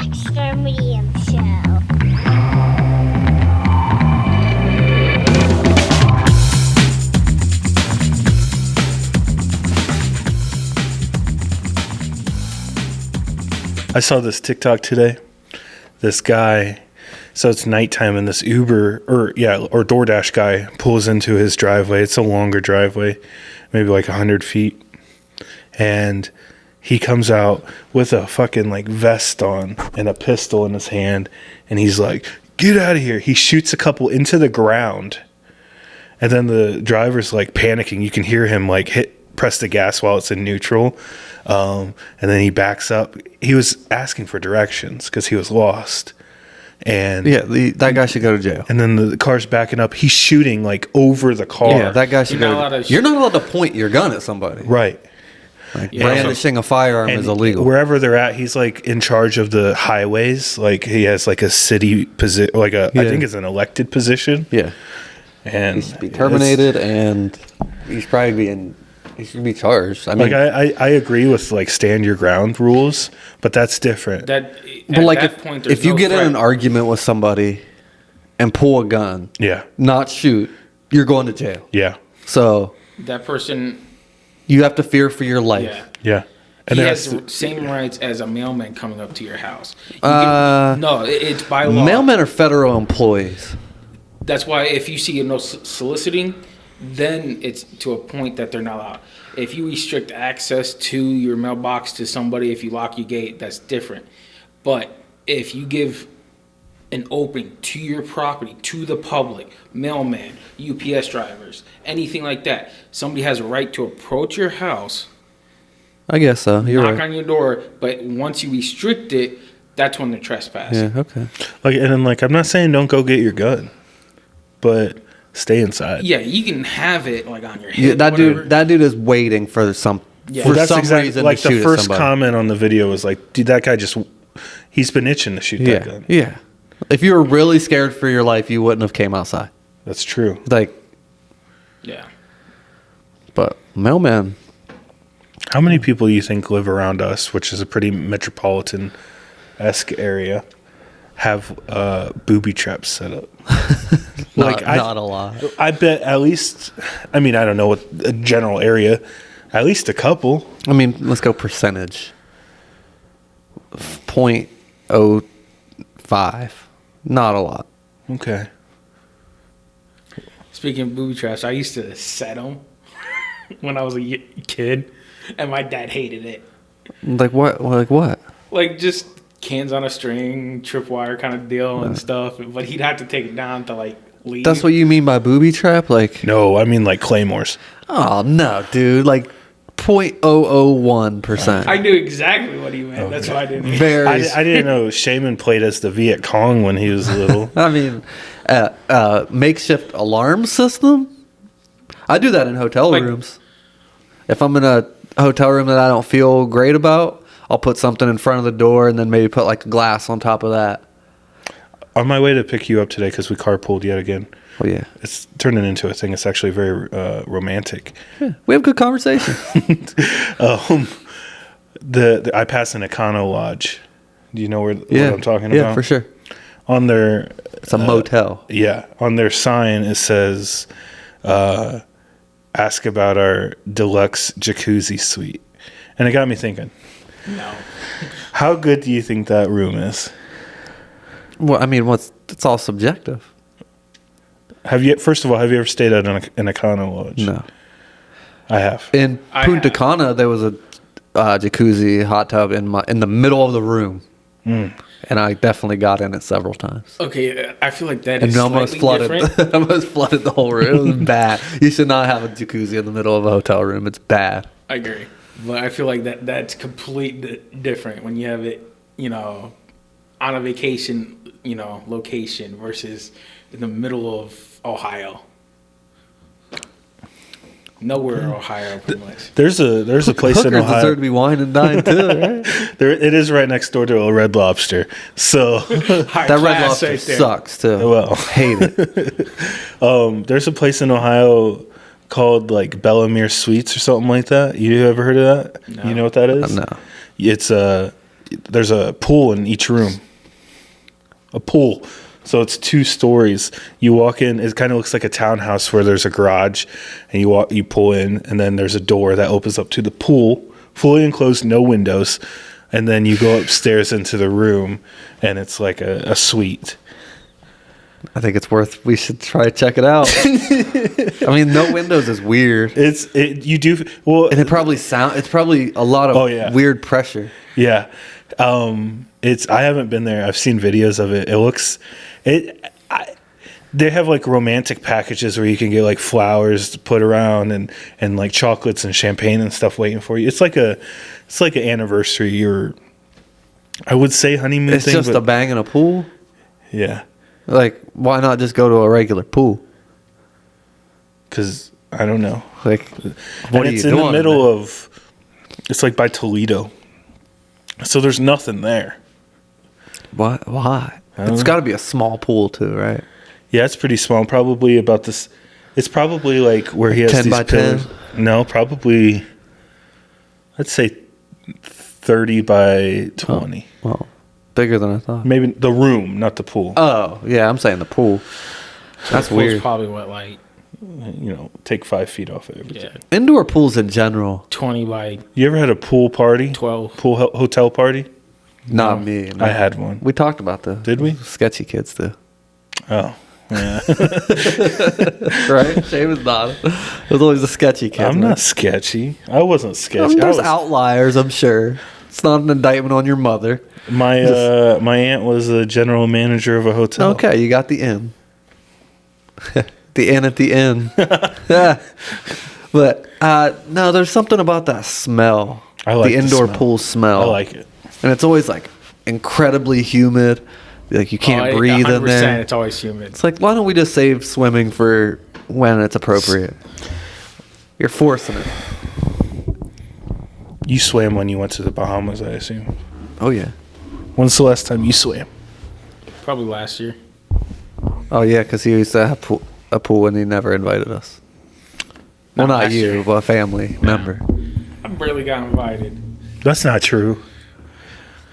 Extra Medium Show. I saw this TikTok today. This guy, so it's nighttime, and this Uber or DoorDash guy pulls into his driveway. It's a longer driveway, maybe like 100 feet, and he comes out with a fucking like vest on and a pistol in his hand, and he's like, "Get out of here!" He shoots a couple into the ground, and then the driver's like panicking. You can hear him like press the gas while it's in neutral. And then he backs up. He was asking for directions because he was lost. And yeah, that guy should go to jail. And then the car's backing up. He's shooting like over the car. Yeah, that guy should go. You're not allowed to point your gun at somebody. Right. Like brandishing a firearm is illegal. Wherever they're at, he's like in charge of the highways. Like he has like a city position, I think it's an elected position. Yeah. And he should be terminated, and he's probably he should be charged. I mean, like I agree with like stand your ground rules, but that's different. But like if you get in an argument with somebody and pull a gun, not shoot, you're going to jail. Yeah. So that person, you have to fear for your life. Yeah. And he has the same rights as a mailman coming up to your house. No, it's by law. Mailmen are federal employees. That's why if you see no soliciting, then it's to a point that they're not allowed. If you restrict access to your mailbox to somebody, if you lock your gate, that's different. But if you give an opening to your property, to the public, mailman, UPS drivers, anything like that, somebody has a right to approach your house. I guess so. You're knock right. on your door, but once you restrict it, that's when they're trespassing. Yeah, okay. Like, and then like, I'm not saying don't go get your gun, but stay inside. Yeah, you can have it like on your head. Yeah, that dude is waiting for some. Yeah. For that's some exactly reason like to the shoot first somebody. comment on the video was like, dude, that guy he's been itching to shoot that gun. Yeah. If you were really scared for your life, you wouldn't have came outside. That's true. Like, yeah. But mailman. How many people do you think live around us, which is a pretty metropolitan-esque area, have booby traps set up? Not a lot. I bet at least, I mean, I don't know what a general area, at least a couple. I mean, let's go percentage. 0.05. Not a lot. Okay. Speaking of booby traps, I used to set them when I was a kid, and my dad hated it. Like what? Like what? Like just cans on a string, tripwire kind of deal and stuff. But he'd have to take it down to like leave. That's what you mean by booby trap? Like no, I mean like claymores. Oh no, dude! Like 0.001%. I knew exactly what he meant. Okay. That's why I didn't. I didn't know Shaman played as the Viet Cong when he was little. I mean, makeshift alarm system. I do that in hotel rooms. If I'm in a hotel room that I don't feel great about, I'll put something in front of the door and then maybe put like glass on top of that. On my way to pick you up today, because we carpooled yet again. Oh yeah, it's turning into a thing. It's actually very romantic. Yeah, we have good conversation. I passed an Econo Lodge. Do you know what I'm talking about? Yeah, for sure. On their, it's a motel. Yeah, on their sign it says, "Ask about our deluxe jacuzzi suite," and it got me thinking. No. How good do you think that room is? Well, I mean, it's all subjective. First of all, have you ever stayed at an Econo Lodge? No. I have. In Punta Cana, there was a jacuzzi hot tub in the middle of the room. And I definitely got in it several times. Okay, I feel like that is almost flooded. Almost flooded the whole room. It was bad. You should not have a jacuzzi in the middle of a hotel room. It's bad. I agree, but I feel like that's completely different when you have it, on a vacation, location versus in the middle of Ohio. Nowhere in Ohio, pretty much. There's a place in Ohio. Deserve to be wine and dine too, right? It is right next door to a Red Lobster. So that Red Lobster sucks too. Well, hate it. There's a place in Ohio called like Bellamere Suites or something like that. You ever heard of that? No. You know what that is? No. It's there's a pool in each room. A pool. So it's 2 stories. You walk in, it kind of looks like a townhouse where there's a garage, and you pull in, and then there's a door that opens up to the pool, fully enclosed, no windows, and then you go upstairs into the room, and it's like a suite. I think it's worth. We should try to check it out. I mean, no windows is weird. You do well, And it's probably a lot of weird pressure. Yeah. I haven't been there. I've seen videos of it. It looks they have like romantic packages where you can get like flowers to put around and like chocolates and champagne and stuff waiting for you. It's like an anniversary or I would say honeymoon It's thing. just a bang in a pool. Yeah. Like, why not just go to a regular pool? Because I don't know. Like, What it's in the middle of. It's like by Toledo. So there's nothing there. Why? It's know. got to be a small pool too, right? Yeah, it's pretty small. Probably about this. It's probably like where he has 10 these by 10? pillars. No, probably. Let's say 30 by 20. Well, bigger than I thought. Maybe the room, not the pool. Oh, yeah, I'm saying the pool. That's The pool's weird. probably what, like Take 5 feet off of everything. yeah, Indoor pools in general. 20 by You ever had a pool party? 12. Hotel party? Not me. I had one. We talked about the. Did we? Sketchy kids do. Oh, yeah. Right? Shane was not. It was always the sketchy kids. I'm right? not sketchy. I wasn't sketchy. There's outliers, I'm sure. It's not an indictment on your mother. My aunt was a general manager of a hotel. Okay, you got the in. The in at the end. Yeah. But no, there's something about that smell. I like the indoor smell. pool smell. I like it. And it's always like incredibly humid. Like you can't breathe in 100%, there. it's always humid. It's like, why don't we just save swimming for when it's appropriate? You're forcing it. You swam when you went to the Bahamas, I assume. Oh yeah. When's the last time you swam? Probably last year. Oh yeah, because he used to have a pool and he never invited us. Well, Not not last you, year. but a family member. I barely got invited. That's not true.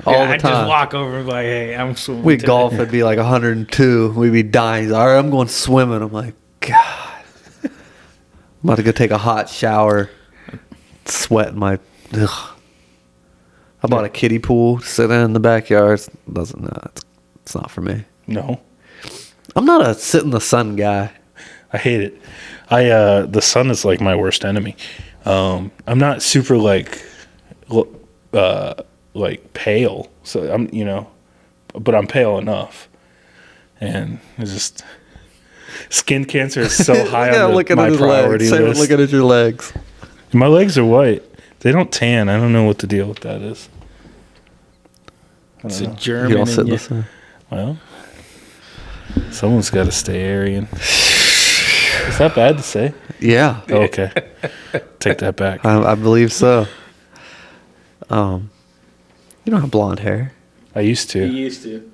All the I time. just walk over and be like, hey, I'm swimming. We'd today. golf, it'd be like 102. We'd be dying. He's like, all right, I'm going swimming. I'm like, God. I'm about to go take a hot shower. Sweating my. Ugh. I bought a kiddie pool to sit in the backyard. It's not for me. No. I'm not a sit in the sun guy. I hate it. The sun is like my worst enemy. I'm not super like pale, so but I'm pale enough, and it's just skin cancer is so high on my priority list. Looking at your legs. My legs are white. They don't tan. I don't know what the deal with that is. It's a You German. don't sit in in the you. sun. Well, someone's got to stay Aryan. Is that bad to say? Yeah, Oh, okay. Take that back. I believe so. You don't have blonde hair. I used He to. used to.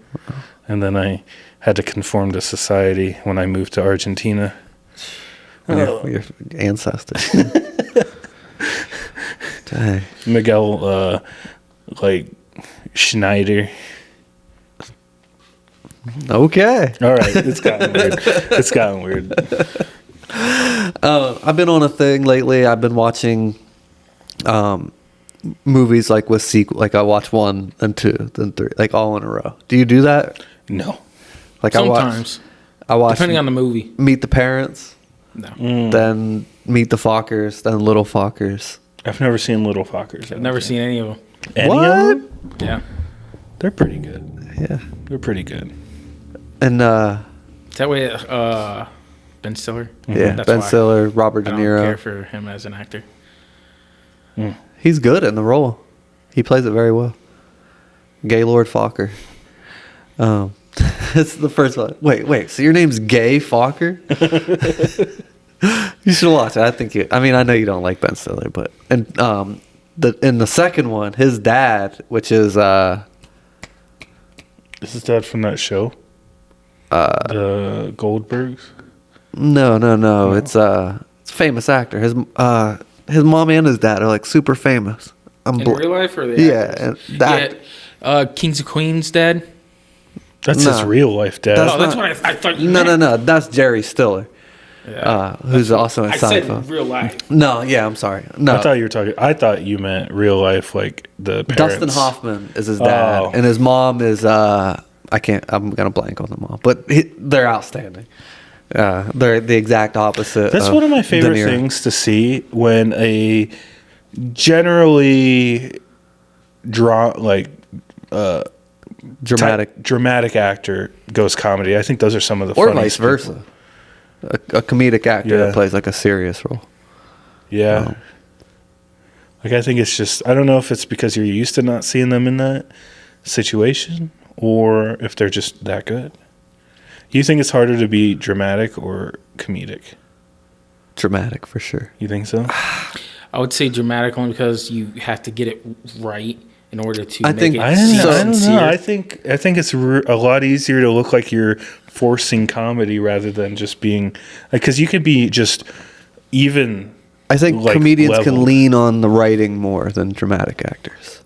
And then I had to conform to society when I moved to Argentina. Your ancestors. Dang. Miguel, Schneider. Okay. All right, it's gotten weird. It's gotten weird. I've been on a thing lately. I've been watching movies like with sequel. Like I watch 1 and 2, then 3, like all in a row. Do you do that? No. Like Sometimes. I watch Depending on the movie. Meet the Parents, No. then Meet the Fockers, then Little Fockers. I've never seen Little Fockers. I've never seen any of them. Any What? of them? Yeah. They're pretty good. Yeah. They're pretty good. And Is that way, Ben Stiller? yeah, That's Ben why Stiller, Robert I De don't care Niro. for him as an actor. He's good in the role. He plays it very well. Gaylord Fokker. It's the first one. Wait. So your name's Gay Fokker? You should watch it. I know you don't like Ben Stiller, but in the second one, his dad, which is This is Dad from that show? The Goldbergs? no. It's a famous actor. His mom and his dad are like super famous. In real life or the Yeah, actors? and that. Kings of Queens dad. That's his No. real life dad. That's Oh, that's not- what I thought you No, meant. no, no. That's Jerry Stiller, who's also in I said Seinfeld. real life. No, yeah, I'm sorry. No, I thought you meant real life, like the parents. Dustin Hoffman is his dad, Oh. and his mom is I'm gonna blank on the mom, but they're outstanding. They're the exact opposite. That's of one of my favorite De Niro. things to see when a generally dramatic actor goes comedy. I think those are some of the Or funniest vice people. versa. A comedic actor Yeah. that plays like a serious role. Yeah. Oh. Like I think it's just I don't know if it's because you're used to not seeing them in that situation or if they're just that good. You think it's harder to be dramatic or comedic? Dramatic for sure. You think so? I would say dramatic only because you have to get it right in order to I make think- it I seem don't know. sincere. I think it's a lot easier to look like you're forcing comedy rather than just being because you could be just even. I think Like, comedians can level. lean on the writing more than dramatic actors.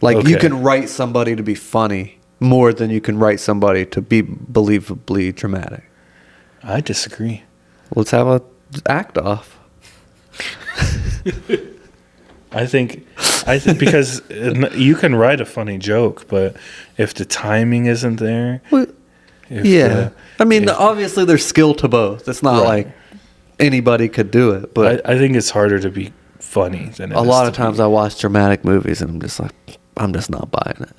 Like you Okay. can write somebody to be funny more than you can write somebody to be believably dramatic. I disagree. Let's have a act off. I think because you can write a funny joke, but if the timing isn't there, if Yeah. the- I mean, if- obviously there's skill to both. It's not Right. like anybody could do it, but I think it's harder to be funny than it a is lot to of times be- I watch dramatic movies and I'm just like, I'm just not buying it.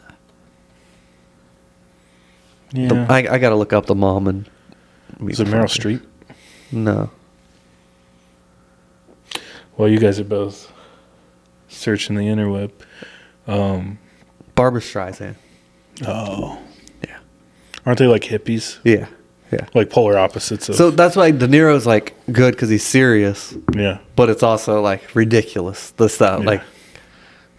Yeah. I got to look up the mom and meet Is it the Meryl father. Streep? No. Well, you guys are both searching the interweb. Barbara Streisand. Oh, Yeah. aren't they like hippies? Yeah. Yeah. Like polar opposites of. So that's why De Niro's like good because he's serious, yeah. but it's also like ridiculous. The stuff Yeah. like.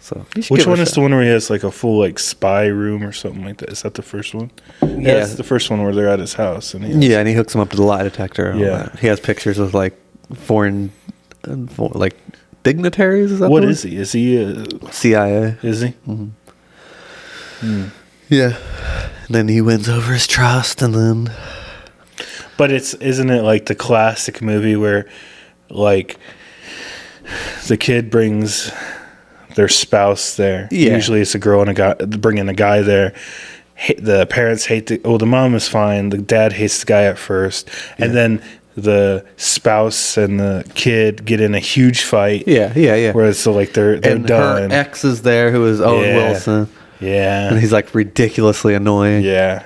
So you should Which give it a one is shot. the one where he has like a full like spy room or something like that? Is that the first one? Yeah. That's the first one where they're at his house and he has, Yeah, and he hooks him up to the lie detector. And all Yeah. that. He has pictures of like foreign, like dignitaries. Is that What the is he? Is he? word? CIA. Is he? Yeah. And then he wins over his trust, and then But isn't it like the classic movie where like the kid brings their spouse there. Yeah. Usually it's a girl and a guy bringing a guy there. The parents hate the mom is fine. The dad hates the guy at first, and then the spouse and the kid get in a huge fight. yeah. Where it's so like they're And done. her ex is there, who is Owen Yeah. Wilson, Yeah. and he's like ridiculously annoying. Yeah,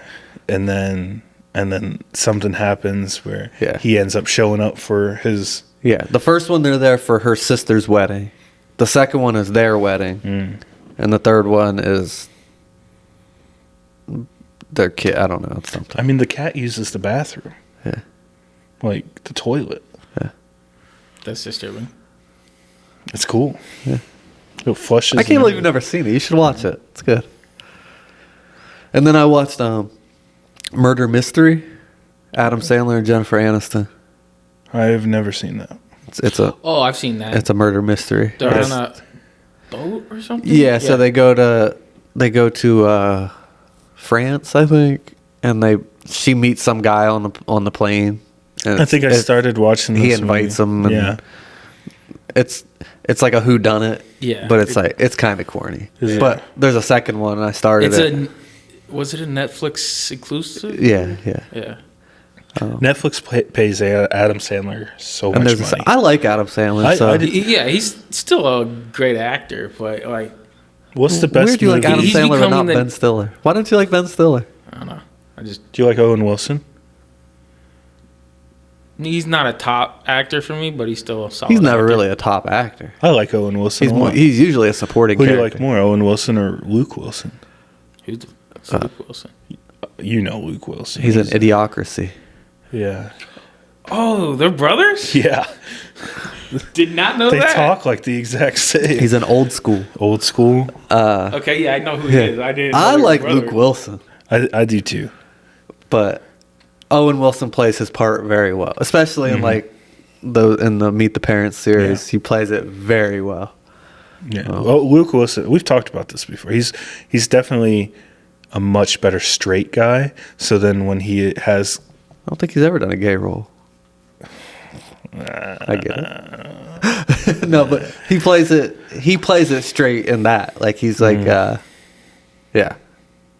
and then something happens where Yeah. he ends up showing up for his. Yeah, the first one they're there for her sister's wedding. The second one is their wedding, and the third one is their kid. I don't know. It's something. I mean, the cat uses the bathroom, Yeah, like the toilet. That's disturbing. It's cool. Yeah, it flushes. I can't and- believe you've never seen it. You should watch it. It's good. And then I watched Murder Mystery, Adam Sandler and Jennifer Aniston. I've never seen that. It's a Oh, I've seen that. it's a murder mystery. They're Yes. on a boat or something. Yeah, so they go to France, I think, and she meets some guy on the plane. And I think I it's- started watching. He This invites movie. him. And Yeah, it's like a whodunit. Yeah. but it's kind of corny. Is it? But there's a second one, and I started It's it. was it a Netflix exclusive? Yeah. Yeah. Netflix pays Adam Sandler so And much there's money. I like Adam Sandler. I so. did- Yeah, he's still a great actor, but like What's the best Where do you like movie? Adam He's Sandler but not becoming the- Ben Stiller? Why don't you like Ben Stiller? I don't know. Do you like Owen Wilson? He's not a top actor for me, but he's still a solid. He's never actor. really a top actor. I like Owen Wilson. He's usually a supporting Who do you character. like more, Owen Wilson or Luke Wilson? Who's Luke Wilson? You know Luke Wilson. He's an idiocracy. Yeah. Oh, they're brothers? Yeah. Did not know They that. talk like the exact same. He's an old school. Old school. Okay, yeah, I know who he is. I didn't. know I they were like brothers. Luke Wilson, I do too. but Owen Wilson plays his part very well, especially in like in the Meet the Parents series. Yeah. He plays it very well. Yeah. Well, Luke Wilson, we've talked about this before. He's definitely a much better straight guy. So then when he has, I don't think he's ever done a gay role. I get it. No, but he plays it. He plays it straight in that. Like he's like, yeah.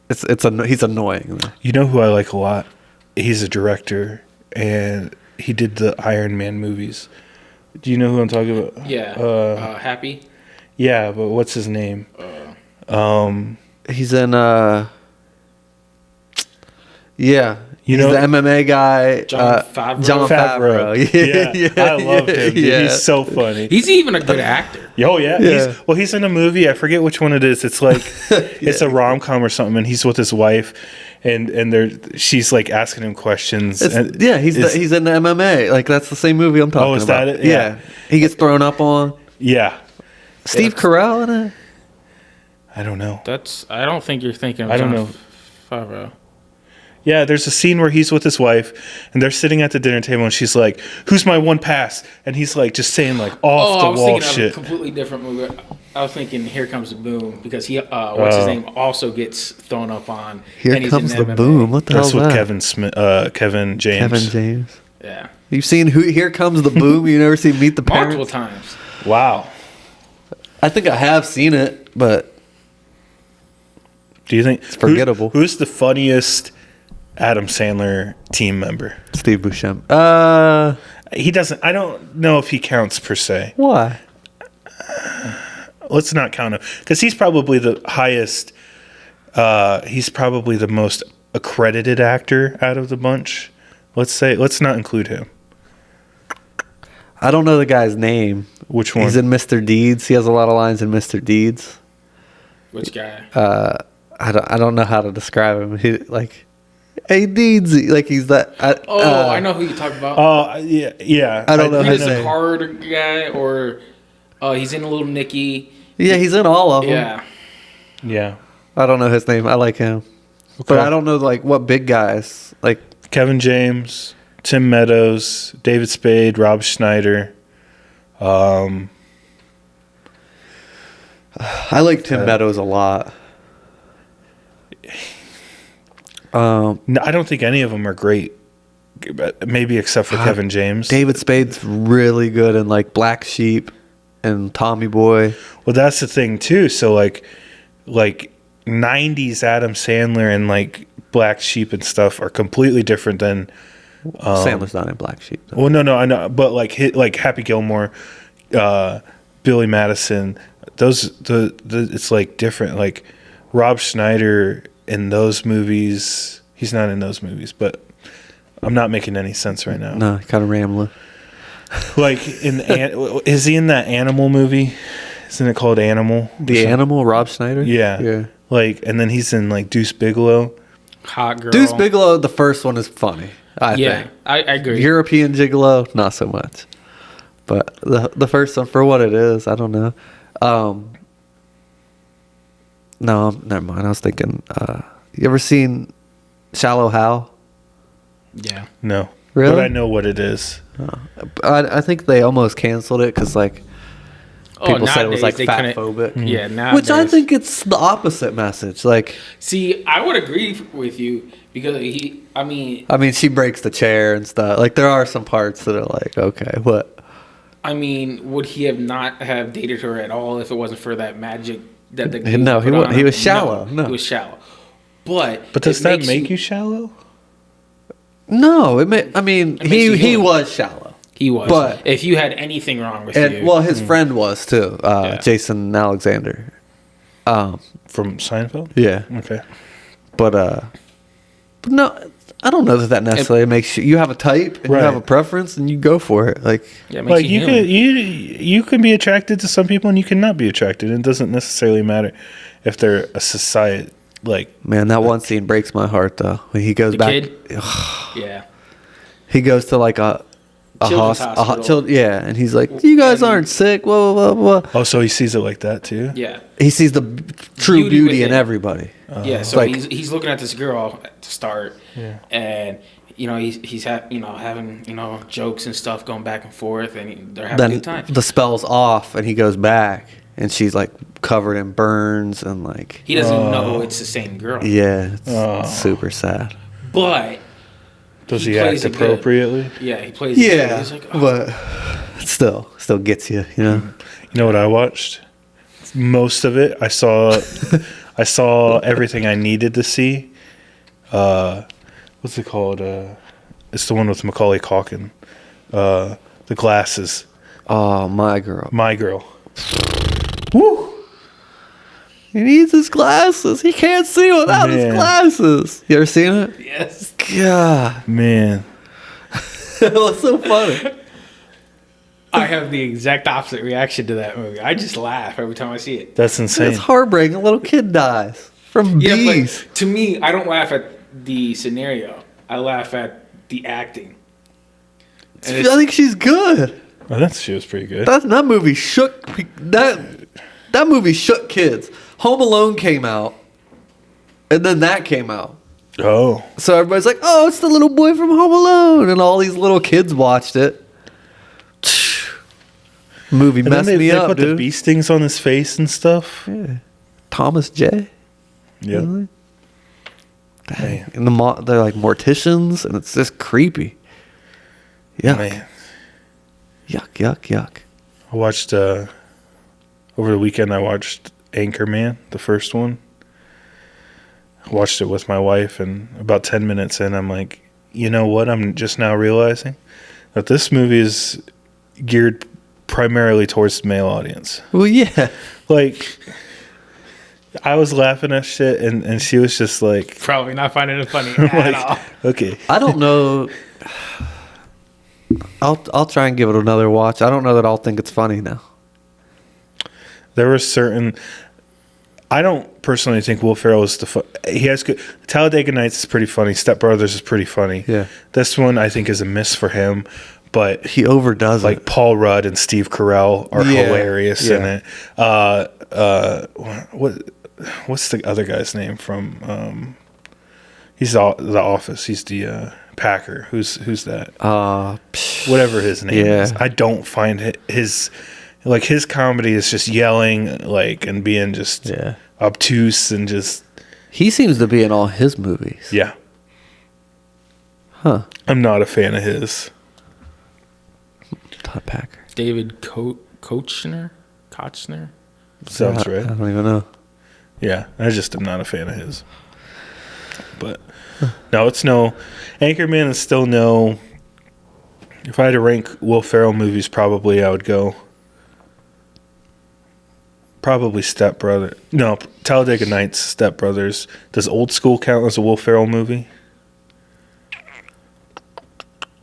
He's annoying. you know who I like a lot? He's a director and he did the Iron Man movies. Do you know who I'm talking about? Yeah. Happy. Yeah, but what's his name? He's in. Yeah, he's know- the MMA guy. Jon Favreau. Jon Favreau. Yeah, I love him. Dude. Yeah. He's so funny. He's even a good actor. Oh yeah. Yeah. He's in a movie. I forget which one it is. It's like it's a rom com or something, and he's with his wife, and she's like asking him questions. He's in the MMA. Like that's the same movie I'm talking about. is that it? Yeah. He gets thrown up on. Yeah. Steve Carell in it. I don't know. I don't think you're thinking of I don't Jon know. Favreau. Yeah, there's a scene where he's with his wife, and they're sitting at the dinner table, and she's like, "Who's my one pass?" And he's like, just saying like I off was the wall thinking shit. of a completely different movie. I was thinking Here Comes the Boom because he what's his name also gets thrown up on. Here and he's comes in the MMA. boom. What the That's hell's with that? Kevin James. Kevin James. Yeah, You've seen Here Comes the Boom? You never seen Meet the multiple Parents? times. Wow. I think I have seen it, but Do you think it's forgettable. Who's the funniest Adam Sandler team member? Steve Buscemi. He doesn't. I don't know if he counts per se. Why? Let's not count him because he's probably the highest. He's probably the most accredited actor out of the bunch. Let's not include him. I don't know the guy's name. Which one? He's in Mr. Deeds. He has a lot of lines in Mr. Deeds. Which guy? I don't know how to describe him. He like, hey Deeds, like he's that. I know who you talk about. Oh yeah. I don't know He's his a name. card guy, or he's in a Little Nicky. Yeah, he's in all of them. Yeah, Yeah. I don't know his name. I like him, but I don't know like what big guys like. Kevin James, Tim Meadows, David Spade, Rob Schneider. I like Tim Meadows a lot. No, I don't think any of them are great. Maybe except for Kevin James. David Spade's really good in like Black Sheep and Tommy Boy. Well, that's the thing too. So like 90s Adam Sandler and like Black Sheep and stuff are completely different than. Sandler's not in Black Sheep, though. Well, no, I know, but like Happy Gilmore, Billy Madison, it's like different. Like Rob Schneider in those movies, he's not in those movies, but I'm not making any sense right now. No, kind of rambling. Like is he in that Animal movie? Isn't it called Animal? The Animal, Rob Schneider? Yeah. Yeah. Like, and then he's in like Deuce Bigelow. hot girl. Deuce Bigelow, the first one is funny. I think. I agree. European Gigolo, not so much. But the first one, for what it is, I don't know. No, never mind. I was thinking, you ever seen Shallow Hal? Yeah. No. Really? But I know what it is. I think they almost canceled it because like people said it was nowadays like they fat couldn't- phobic. Yeah, now Which I think it's the opposite message. Like, See, I would agree with you because I mean, she breaks the chair and stuff. Like, there are some parts that are like, okay, what? would he have not have dated her at all if it wasn't for that magic that the No, he put wasn't. on He was him? shallow. No. He was shallow. But Does it that makes make you shallow? No, I mean, It makes you he human. was shallow. He was. But- if you had anything wrong with And you, well, his friend was too, Yeah. Jason Alexander. From Seinfeld? Yeah, Okay. but no, I don't know that necessarily makes you have a type and Right. you have a preference and you go for it. Like, yeah, it makes Like you you human. could you can be attracted to some people and you cannot be attracted. It doesn't necessarily matter if they're a society like man, that one scene breaks my heart though. When he goes The back, kid? Yeah. he goes to like a Children's hospital. yeah, and he's like, "You guys aren't sick." Whoa, whoa, whoa, whoa. oh, so he sees it like that too. Yeah. He sees the true Beauty beauty in within. everybody. Yeah, so like- he's looking at this girl to start, Yeah. and he's having jokes and stuff going back and forth, and they're having a Then good time. the spell's off, and he goes back, and she's like covered in burns and like He doesn't know it's the same girl. yeah, it's super sad. But Does he he plays act it good. appropriately? Yeah, he plays it good. He's like, oh. but still gets you, you know. You know what I watched? Most of it. I saw everything I needed to see. What's it called? It's the one with Macaulay Culkin. The glasses. Oh, My Girl. My Girl. Woo! He needs his glasses. He can't see without his Man. glasses. You ever seen it? Yes. God, Man. it was so funny. I have the exact opposite reaction to that movie. I just laugh every time I see it. That's insane. It's heartbreaking. A little kid dies from Yeah, bees. but to me, I don't laugh at the scenario. I laugh at the acting. And I think she's good. She was pretty good. That movie shook that movie shook kids. Home Alone came out, and then that came out. Oh. So everybody's like, "Oh, it's the little boy from Home Alone," and all these little kids watched it. Movie And then messed they me up, put the dude. bee stings on his face and stuff. Yeah. Thomas J. Yeah. Really? Dang. Man. And they're like morticians, and it's just creepy. Yuck. Man. Yuck, yuck, yuck. I watched over the weekend. I watched Anchorman, the first one. I watched it with my wife, and about 10 minutes in, I'm like, you know what? I'm just now realizing that this movie is geared primarily towards the male audience. Well, yeah. Like, I was laughing at shit, and she was just like, Probably not finding it funny like, at all. okay. I don't know. I'll try and give it another watch. I don't know that I'll think it's funny now. There were certain. I don't personally think Will Ferrell is he has good. Talladega Nights is pretty funny. Step Brothers is pretty funny. Yeah. This one I think is a miss for him, but He overdoes like it. Paul Rudd and Steve Carell are Yeah. hilarious in Yeah. it. What's the other guy's name from? He's the Office. He's the Packer. Who's that? Whatever his name Yeah. is. I don't find his comedy is just yelling like and being just Yeah. obtuse and just He seems to be in all his movies. yeah. Huh. I'm not a fan of his. Todd Packer. David Kochner? Sounds I right. don't even know. Yeah, I just am not a fan of his. But no, it's no. Anchorman is still no. If I had to rank Will Ferrell movies, probably I would go. Probably Step Brother. No, Talladega Nights, Step Brothers. Does Old School count as a Will Ferrell movie?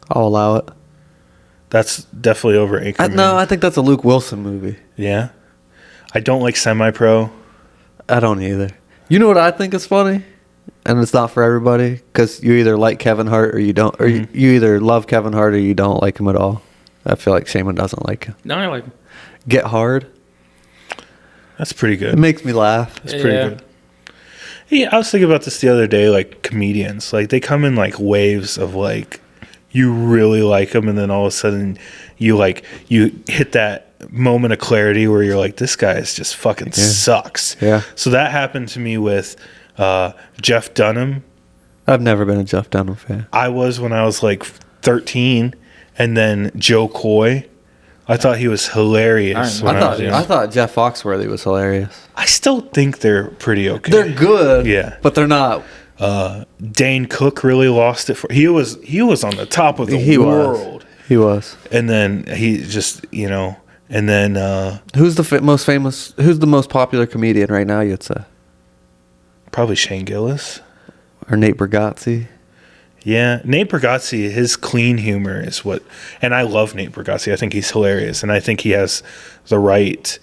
I'll allow it. That's definitely over Anchorman. No, I think that's a Luke Wilson movie. Yeah. I don't like Semi-Pro. I don't either. You know what I think is funny? And it's not for everybody, because you either like Kevin Hart or you don't. Or you either love Kevin Hart or you don't like him at all. I feel like Shaman doesn't like him. No, I like him. Get Hard. That's pretty It good. makes me laugh. That's pretty Yeah. good. Yeah, I was thinking about this the other day. Like comedians, like they come in like waves of like you really like them, and then all of a sudden you hit that moment of clarity where you're like, this guy is just fucking sucks. Yeah. So that happened to me with Jeff Dunham. I've never been a Jeff Dunham fan. I was when I was like 13, and then Joe Coy. I thought he was hilarious. I when I was young. thought Jeff Foxworthy was hilarious. I still think they're pretty okay. They're good, Yeah. but they're not. Dane Cook really lost it for he was on the top of the world. He was. And then he just and then Who's the most famous? Who's the most popular comedian right now? You'd say, probably Shane Gillis. or Nate Bargatze. Yeah, Nate Bargatze, his clean humor is what, and I love Nate Bargatze. I think he's hilarious, and I think he has the right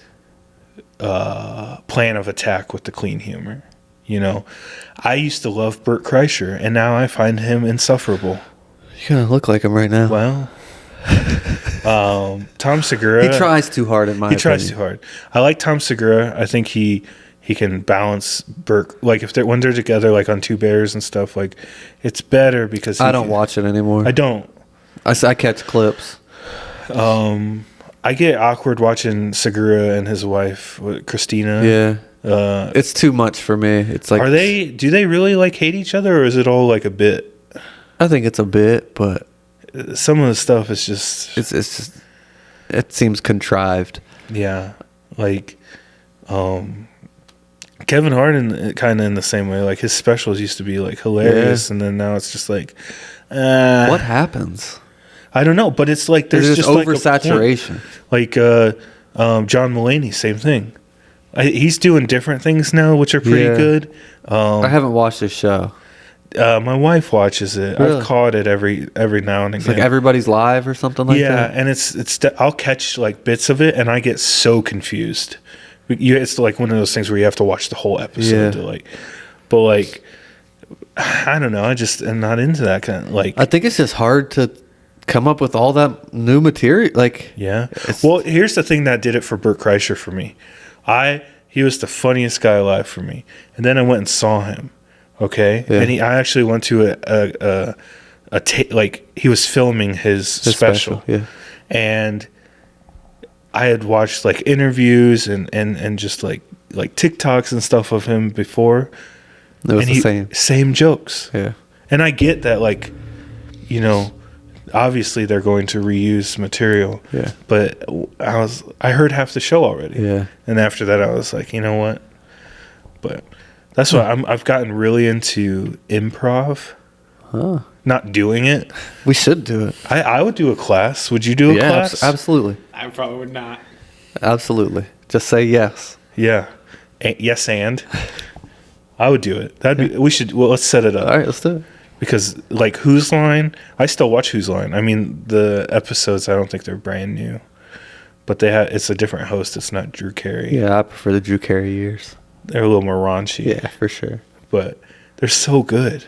plan of attack with the clean humor. I used to love Bert Kreischer, and now I find him insufferable. You kind of look like him right now. Well, Tom Segura. He tries too hard, in my He opinion. tries too hard. I like Tom Segura. I think he can balance Burke. Like when they're together, like on Two Bears and stuff. Like it's better because I don't watch it anymore. I don't. I catch clips. I get awkward watching Segura and his wife, Christina. Yeah. Uh, It's too much for me. It's like, do they really like hate each other, or is it all like a bit? I think it's a bit, but Some of the stuff is just, it's just, it seems contrived. yeah, like, Kevin Hart kind of in the same way. Like his specials used to be like hilarious, and then now it's just like, What happens? I don't know, but it's like there's just like a oversaturation. point. Like John Mulaney, same thing. He's doing different things now, which are pretty Yeah. good. I haven't watched this show. My wife watches it. Really? I've caught it every now and It's again. like Everybody's Live or something like yeah, that. and I'll catch like bits of it, and I get so confused. It's like one of those things where you have to watch the whole episode Yeah. to like. But like, I don't know. I just am not into that kind of like. I think it's just hard to come up with all that new material. Like, Yeah. It's- Well, here's the thing that did it for Bert Kreischer for me. He was the funniest guy alive for me, and then I went and saw him. Okay, Yeah. and I actually went to like he was filming his special. Yeah. And I had watched like interviews and just like TikToks and stuff of him before. It was and the same jokes. Yeah. And I get that, like, you know, obviously they're going to reuse material. Yeah. But I heard half the show already. Yeah. And after that, I was like, you know what? But that's why I've gotten really into improv. Huh. Not doing it. We should do it. I would do a class. Would you do a class? Absolutely. I probably would not. Absolutely. Just say yes. Yeah. Yes, and I would do it. We should. Well, let's set it up. All right, let's do it. Because like Who's Line, I still watch Who's Line. I mean, the episodes, I don't think they're brand new, but it's a different host. It's not Drew Carey. Yeah, I prefer the Drew Carey years. They're a little more raunchy. Yeah, for sure. But they're so good.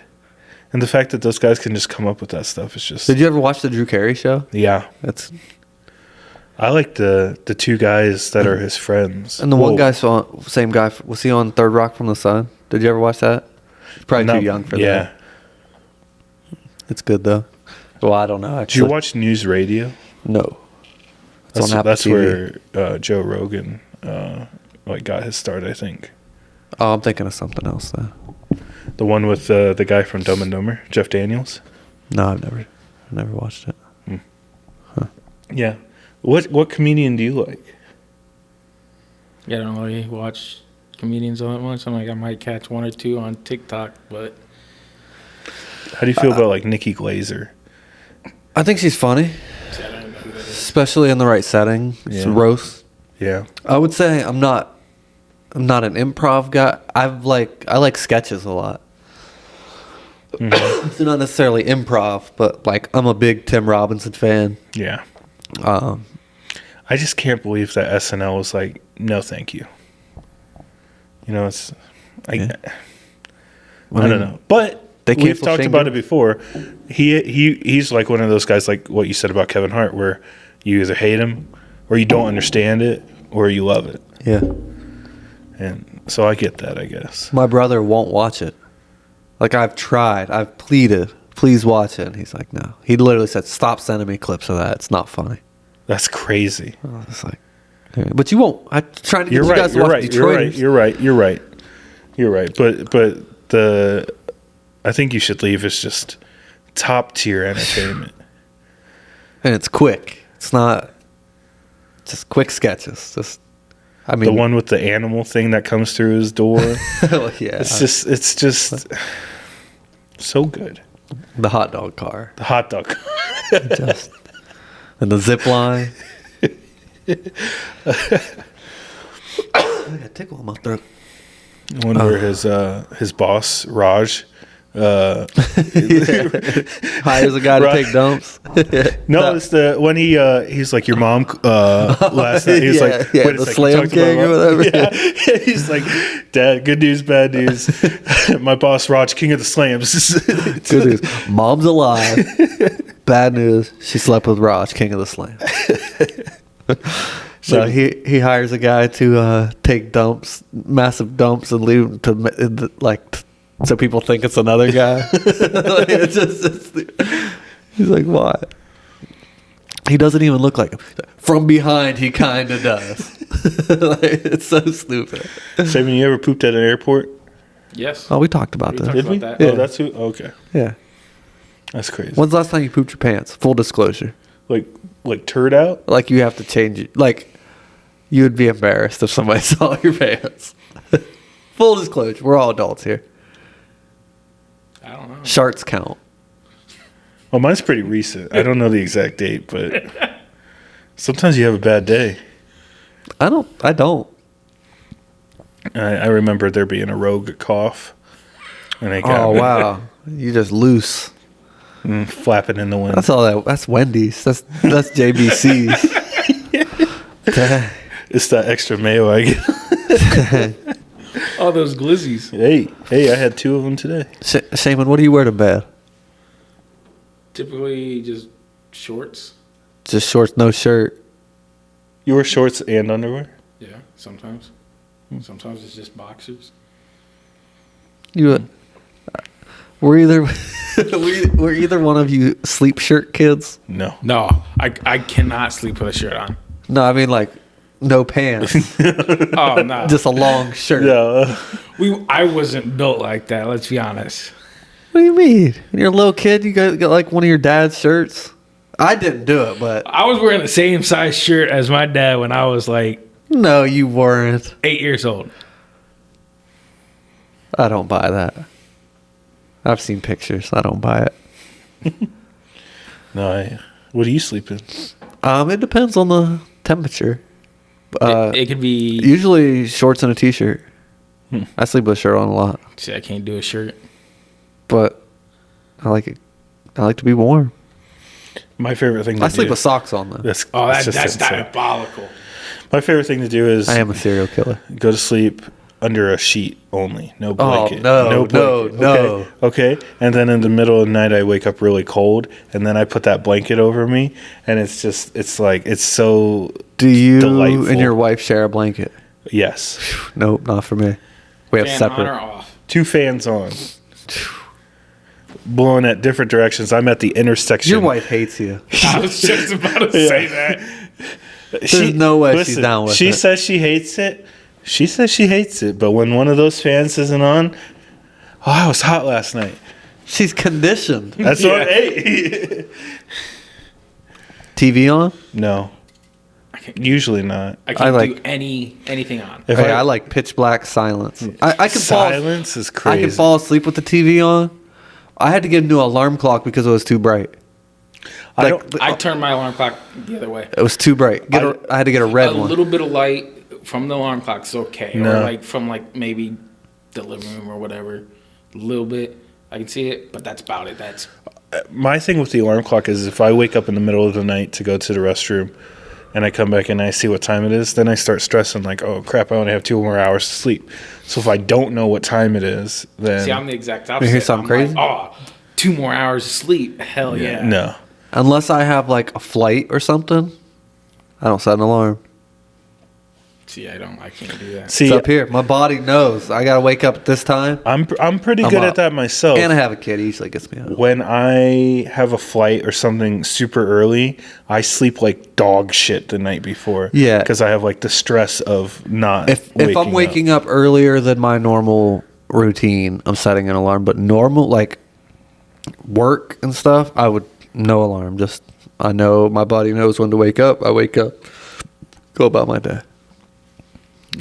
And the fact that those guys can just come up with that stuff is just. Did you ever watch the Drew Carey show? Yeah. That's I like the two guys that are his friends. and the one guy same guy. Was he on Third Rock from the Sun? Did you ever watch that? Probably too young for that. Yeah. It's good though. Well, I don't know. Did Actually. you watch News Radio? No. It's on Apple That's TV. where Joe Rogan got his start, I think. Oh, I'm thinking of something else though. The one with the guy from Dumb and Dumber, Jeff Daniels. No, I've never watched it. Yeah. What comedian do you like? Yeah, I don't really watch comedians all that much. I'm like, I might catch one or two on TikTok, but How do you feel about like Nikki Glazer? I think she's funny, I don't know who that is. especially in the right setting. It's Yeah. roast. Yeah. I would say I'm not an improv guy. I like sketches a lot. Mhm. It's not necessarily improv, but like I'm a big Tim Robinson fan. Yeah. Um, I just can't believe that SNL was like, no, thank you. You know, it's I don't know, but they we've canceled talked Shane about it Gillis. before. He's like one of those guys, like what you said about Kevin Hart, where you either hate him or you don't understand it or you love it, yeah. and so I get that, I guess. My brother won't watch it. Like I've tried, I've pleaded, please watch it, and he's like, no. He literally said, stop sending me clips of that. It's not funny. That's crazy. I was just like, but you won't. I'm trying to get You're you right. guys to You're watch right. You're right. Detroiters. You're right. But I think you should leave as just top tier entertainment. And it's quick. It's not just quick sketches. Just, I mean, The one with the animal thing that comes through his door. well, yeah, It's just so good. the hot dog car, The hot dog. just and the zip line. I got a tickle in my throat. One where his boss Raj. Hires a guy to Right. take dumps. No, it's the when he's like your mom last night. He was like, yeah, wait a the second, Slam you talked King about or mom? whatever. Yeah. He's like, Dad, good news, bad news. My boss Raj, king of the slams. Good news, mom's alive. Bad news, she slept with Raj, king of the slam. So he hires a guy to take dumps, massive dumps, and leave them so people think it's another guy. He's like, why? He doesn't even look like him. From behind, he kind of does. Like, it's so stupid. Simon, you ever pooped at an airport? Yes. Oh, we talked about We this. talked Did we? about that. Oh, Yeah. that's who. Okay, Yeah. that's crazy. When's the last time you pooped your pants? Full disclosure. Like turd out? Like, you have to change it. Like, you would be embarrassed if somebody saw your pants. Full disclosure. We're all adults here. I don't know. Sharks count. Well, mine's pretty recent. I don't know the exact date, but sometimes you have a bad day. I don't. I remember there being a rogue cough, and I got Oh, wow. You just loose. flapping in the wind. That's all that. That's Wendy's. That's JBC's. Dang. It's that extra mayo I get. Oh, those glizzies. Hey, I had 2 of them today. Shaman, what do you wear to bed? Typically just shorts. Just shorts, no shirt. You wear shorts and underwear? Yeah, sometimes. Sometimes it's just boxers. You were either were either one of you sleep shirt kids? No. No, I cannot sleep with a shirt on. No, I mean like no pants, Oh no, just a long shirt. Yeah. I wasn't built like that. Let's be honest. What do you mean? When you're a little kid, you got like one of your dad's shirts. I didn't do it, but I was wearing the same size shirt as my dad when I was like no, you weren't. 8 years old. I don't buy that. I've seen pictures. I don't buy it. No. What do you sleep in? It depends on the temperature. It could be. Usually shorts and a t-shirt. I sleep with a shirt on a lot, See, I can't do a shirt. but I like it. I like to be warm. My favorite thing to I do. sleep with socks on though. That's, Oh, that's that's just insane. diabolical. My favorite thing to do is I am a serial killer. go to sleep under a sheet only, no Oh, blanket. no, blanket. no. Okay. And then in the middle of the night, I wake up really cold, and then I put that blanket over me, and it's so. Do you Delightful. and your wife share a blanket? Yes. Nope, not for me. We have Fan separate. on or off? 2 fans on. Blowing at different directions. I'm at the intersection. Your wife hates you. I was just about to say that. There's no way she's down with she it. says she hates it. She says she hates it, but when one of those fans isn't on, oh, I was hot last night. She's conditioned. That's Yeah. what. Hey. TV on? No, usually not. I can't like- do anything on. If Okay, I like pitch black silence. I can silence is I crazy. can fall asleep with the TV on. I had to get a new alarm clock because it was too bright. I Like, don't. I turned my alarm clock the other way. It was too bright. I had to get a red A one. little bit of light from the alarm clock is okay. No. Or like from like maybe the living room or whatever. A little bit. I can see it, but that's about it. That's My thing with the alarm clock is if I wake up in the middle of the night to go to the restroom, and I come back and I see what time it is, then I start stressing like, oh crap, I only have 2 more hours to sleep. So if I don't know what time it is, then see, I'm the exact opposite. hear something I'm crazy? Like, oh, 2 more hours of sleep. Hell yeah. no. Unless I have like a flight or something, I don't set an alarm. See, I can't do that. See, It's up here. My body knows I gotta wake up at this time. I'm pretty I'm good up. at that myself. And I have a kid. He usually gets me up. When I have a flight or something super early, I sleep like dog shit the night before. Yeah. Because I have like the stress of not. If I'm waking up earlier than my normal routine, I'm setting an alarm. But normal, like work and stuff, I would no alarm. Just I know my body knows when to wake up. I wake up, go about my day.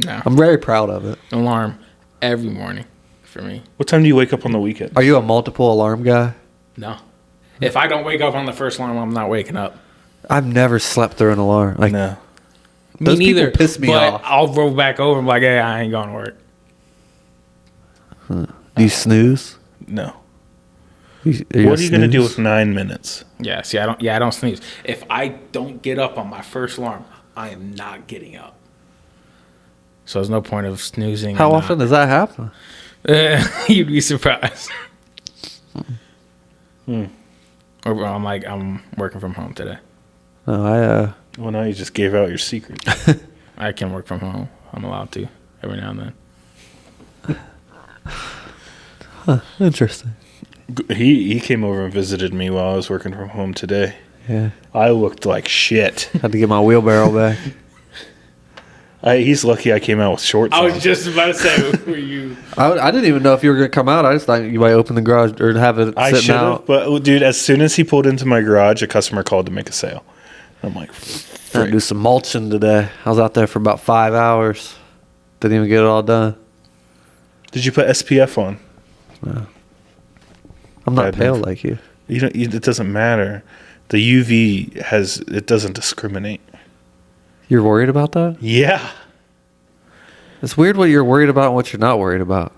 No. I'm very proud of it. Alarm every morning for me. What time do you wake up on the weekend? Are you a multiple alarm guy? No. If I don't wake up on the first alarm, I'm not waking up. I've never slept through an alarm. Like No. those Me neither. people piss me but off. I'll roll back over and be like, hey, I ain't going to work. Do you snooze? No. You What are you going to do snooze? with 9 minutes? Yeah, see, I don't snooze. If I don't get up on my first alarm, I am not getting up. So there's no point of snoozing. How and often does that happen? You'd be surprised. Or I'm working from home today. No, Well, now you just gave out your secret. I can work from home. I'm allowed to every now and then. Interesting. He came over and visited me while I was working from home today. Yeah. I looked like shit. Had to get my wheelbarrow back. He's lucky I came out with shorts I on. was just about to say, were you? I didn't even know if you were going to come out. I just thought you might open the garage or have it I sitting should out. have, but dude, as soon as he pulled into my garage, a customer called to make a sale. I'm like, I do some mulching today. I was out there for about 5 hours. Didn't even get it all done. did you put SPF on? I'm not Bad pale move. like you. It doesn't matter. The UV it doesn't discriminate. You're worried about that? Yeah. It's weird what you're worried about and what you're not worried about.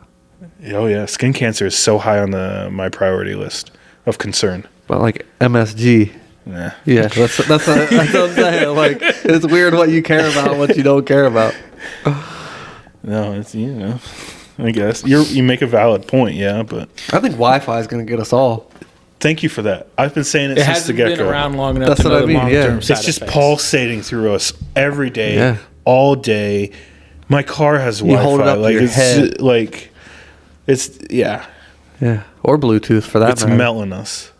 Oh yeah, skin cancer is so high on my priority list of concern. But like MSG. Nah. Yeah, that's what I'm saying. Like, it's weird what you care about and what you don't care about. No, it's I guess you make a valid point, yeah, but I think Wi-Fi is going to get us all. thank you for that. I've been saying it, It since the hasn't been get-go. around long enough That's to what know I the mean, long-term yeah. It's side just effects. pulsating through us every day, Yeah. all day. My car has You Wi-Fi. hold it up to like your it's head. like it's yeah, Yeah, or Bluetooth for that it's matter. melting us.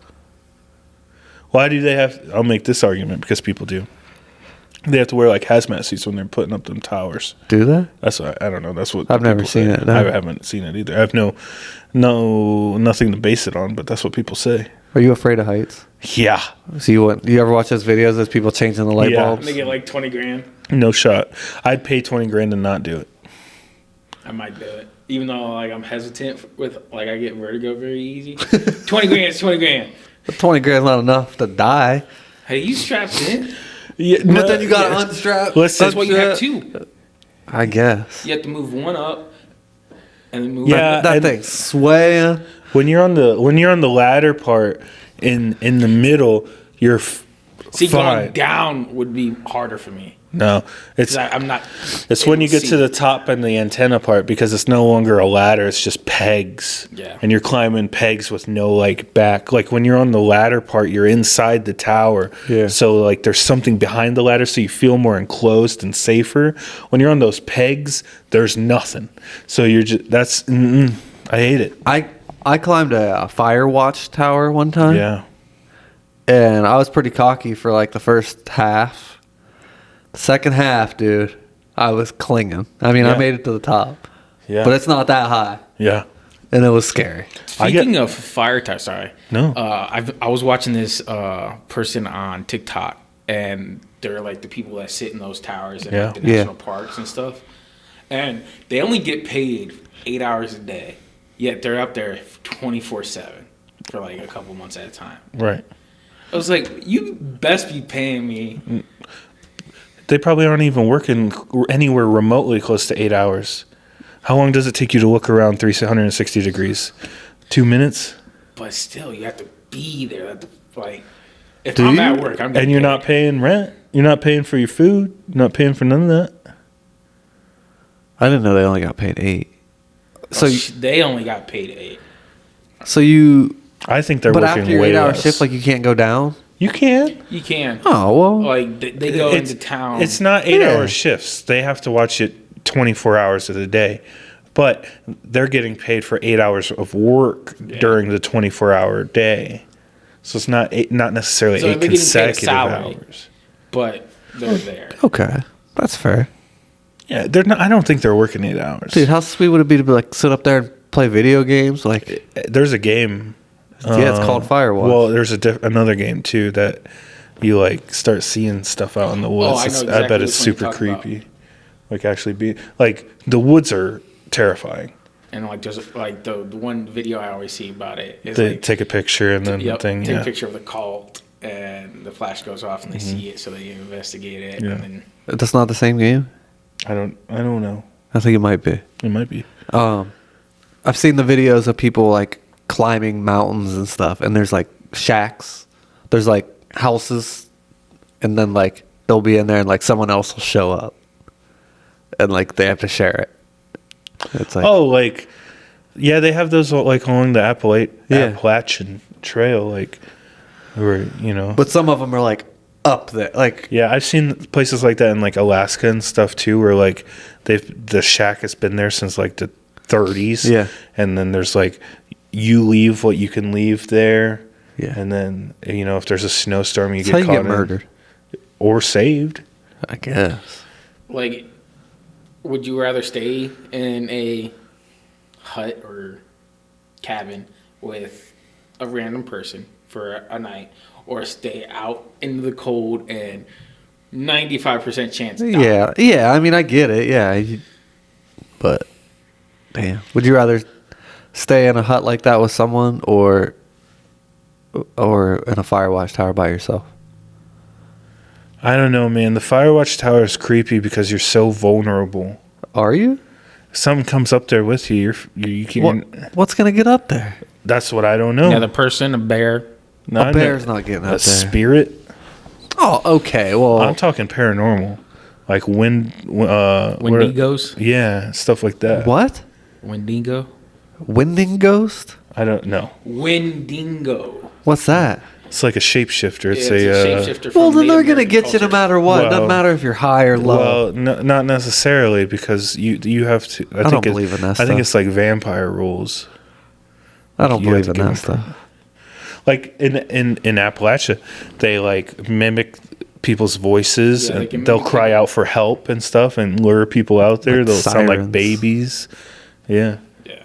Why do they have? I'll make this argument because people do. They have to wear like hazmat suits when they're putting up them towers. Do that? That's what I don't know. That's what I've never people seen say. it, no. I haven't seen it either. I have nothing to base it on, but that's what people say. Are you afraid of heights? Yeah, So you ever watch those videos of people changing the light Yeah. bulbs? They get like 20 grand. no shot. I'd pay $20,000 to not do it. I might do it, even though like I'm hesitant with like I get vertigo very easy. 20 grand is 20 grand. But 20 grand's not enough to die. Hey, you strapped in? Yeah, But then you got to unstrap. Listen, That's why you have two. I guess. You have to move one up and then move. Yeah. That and- thing's swaying. when you're on the ladder part in the middle, you're See, fine. going down would be harder for me. No, it's 'Cause I'm not. it's when you able get to the top and the antenna part because it's no longer a ladder; it's just pegs. Yeah. and you're climbing pegs with no like back. Like when you're on the ladder part, you're inside the tower. Yeah. So like there's something behind the ladder, so you feel more enclosed and safer. When you're on those pegs, there's nothing. So you're just I hate it. I climbed a fire watch tower one time. Yeah. And I was pretty cocky for like the first half. The second half, dude, I was clinging. I mean, Yeah. I made it to the top. Yeah. But it's not that high. Yeah. And it was scary. Speaking of fire tower, sorry. No. I was watching this person on TikTok, and they're like the people that sit in those towers in Yeah. like, the Yeah. national parks and stuff. And they only get paid 8 hours a day, yet they're up there 24/7 for like a couple months at a time. Right. I was like, you best be paying me. They probably aren't even working anywhere remotely close to 8 hours. How long does it take you to look around 360 degrees? 2 minutes? But still, you have to be there. You have to, like, if Do I'm you? at work, I'm getting And you're paid. not paying rent. You're not paying for your food. You're not paying for none of that. I didn't know they only got paid 8. So, They only got paid 8. so you. I think they're But working after your way 8-hour less. shift, like you can't go down. You can. You can. Oh well. Like they go It's- into town. It's not 8-hour Yeah. shifts. They have to watch it 24 hours of the day. But they're getting paid for 8 hours of work during the 24-hour day. So it's not necessarily So 8 they're getting paid a consecutive salary. hours. but they're there. Okay, that's fair. Yeah, they're not. I don't think they're working 8 hours. Dude, how sweet would it be to be like sit up there and play video games? Like, There's a game. yeah, it's called Firewatch. Well, there's another game too that you like start seeing stuff out in the woods. I know It's- I exactly bet it's which one super you're talking creepy. Like actually be like the woods are terrifying. And like there's like the one video I always see about it is They like take a picture and then yep, the thing. take Yeah. a picture of the cult and the flash goes off and they see it so they investigate it Yeah. and then that's not the same game. I don't know. I think it might be. It might be. I've seen the videos of people like climbing mountains and stuff, and there's like shacks, there's like houses, and then like they'll be in there and like someone else will show up, and like they have to share it. It's like, Oh, like yeah, they have those like along the Yeah. Appalachian Trail, like where but some of them are like up there, like Yeah, I've seen places like that in like Alaska and stuff too, where like the shack has been there since like the 30s. Yeah. and then there's like you leave what you can leave there, Yeah. And then, if there's a snowstorm, you That's how get you caught get murdered. or saved. I guess. Like, would you rather stay in a hut or cabin with a random person for a night, or stay out in the cold and 95% chance die? Yeah. I mean, I get it. Yeah. But, damn. Would you rather stay in a hut like that with someone or in a fire watch tower by yourself? I don't know, man. The fire watch tower is creepy because you're so vulnerable. Are you? If something comes up there with you, you can't. What's going to get up there? That's what I don't know. Another person, a bear. A bear's not getting up there. A spirit. Oh, okay. Well, I'm talking paranormal, like Wendigos? Yeah, stuff like that. what? Wendigo? Winding ghost? I don't know. Wendigo. What's that? It's like a shapeshifter. It's It's a shapeshifter from Well, then they're Native going to American get you no culture. matter what. Well- Doesn't matter if you're high or low. Well, no, not necessarily because you have to. I don't believe in that I think stuff. it's like vampire rules. I don't you have believe in to give that them- stuff. Like in Appalachia, they like mimic people's voices Yeah, they and can they'll mimic cry people. out for help and stuff and lure people out there. Like They'll sound like sirens. babies. Yeah. Yeah.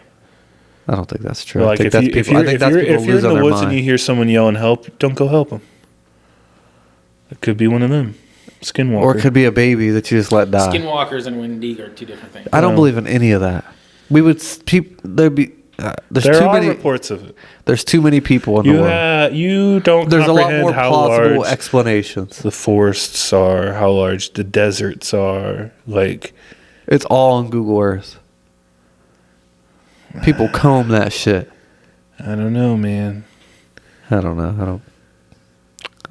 I don't think that's true. I Like think if that's you if people. I you're think if that's you're, people if you're in losing the their woods and mind. you hear someone yelling help, don't go help them. It could be one of them, skinwalker. Or it could be a baby that you just let die. Skinwalkers and Wendigo are two different things. I don't No. believe in any of that. We would there'd be there's there too are many reports of it. there's too many people in the world. You don't There's a lot comprehend more how plausible large explanations. the forests are, how large the deserts are. Like, It's all on Google Earth. People comb that shit. I don't know, man. I don't know.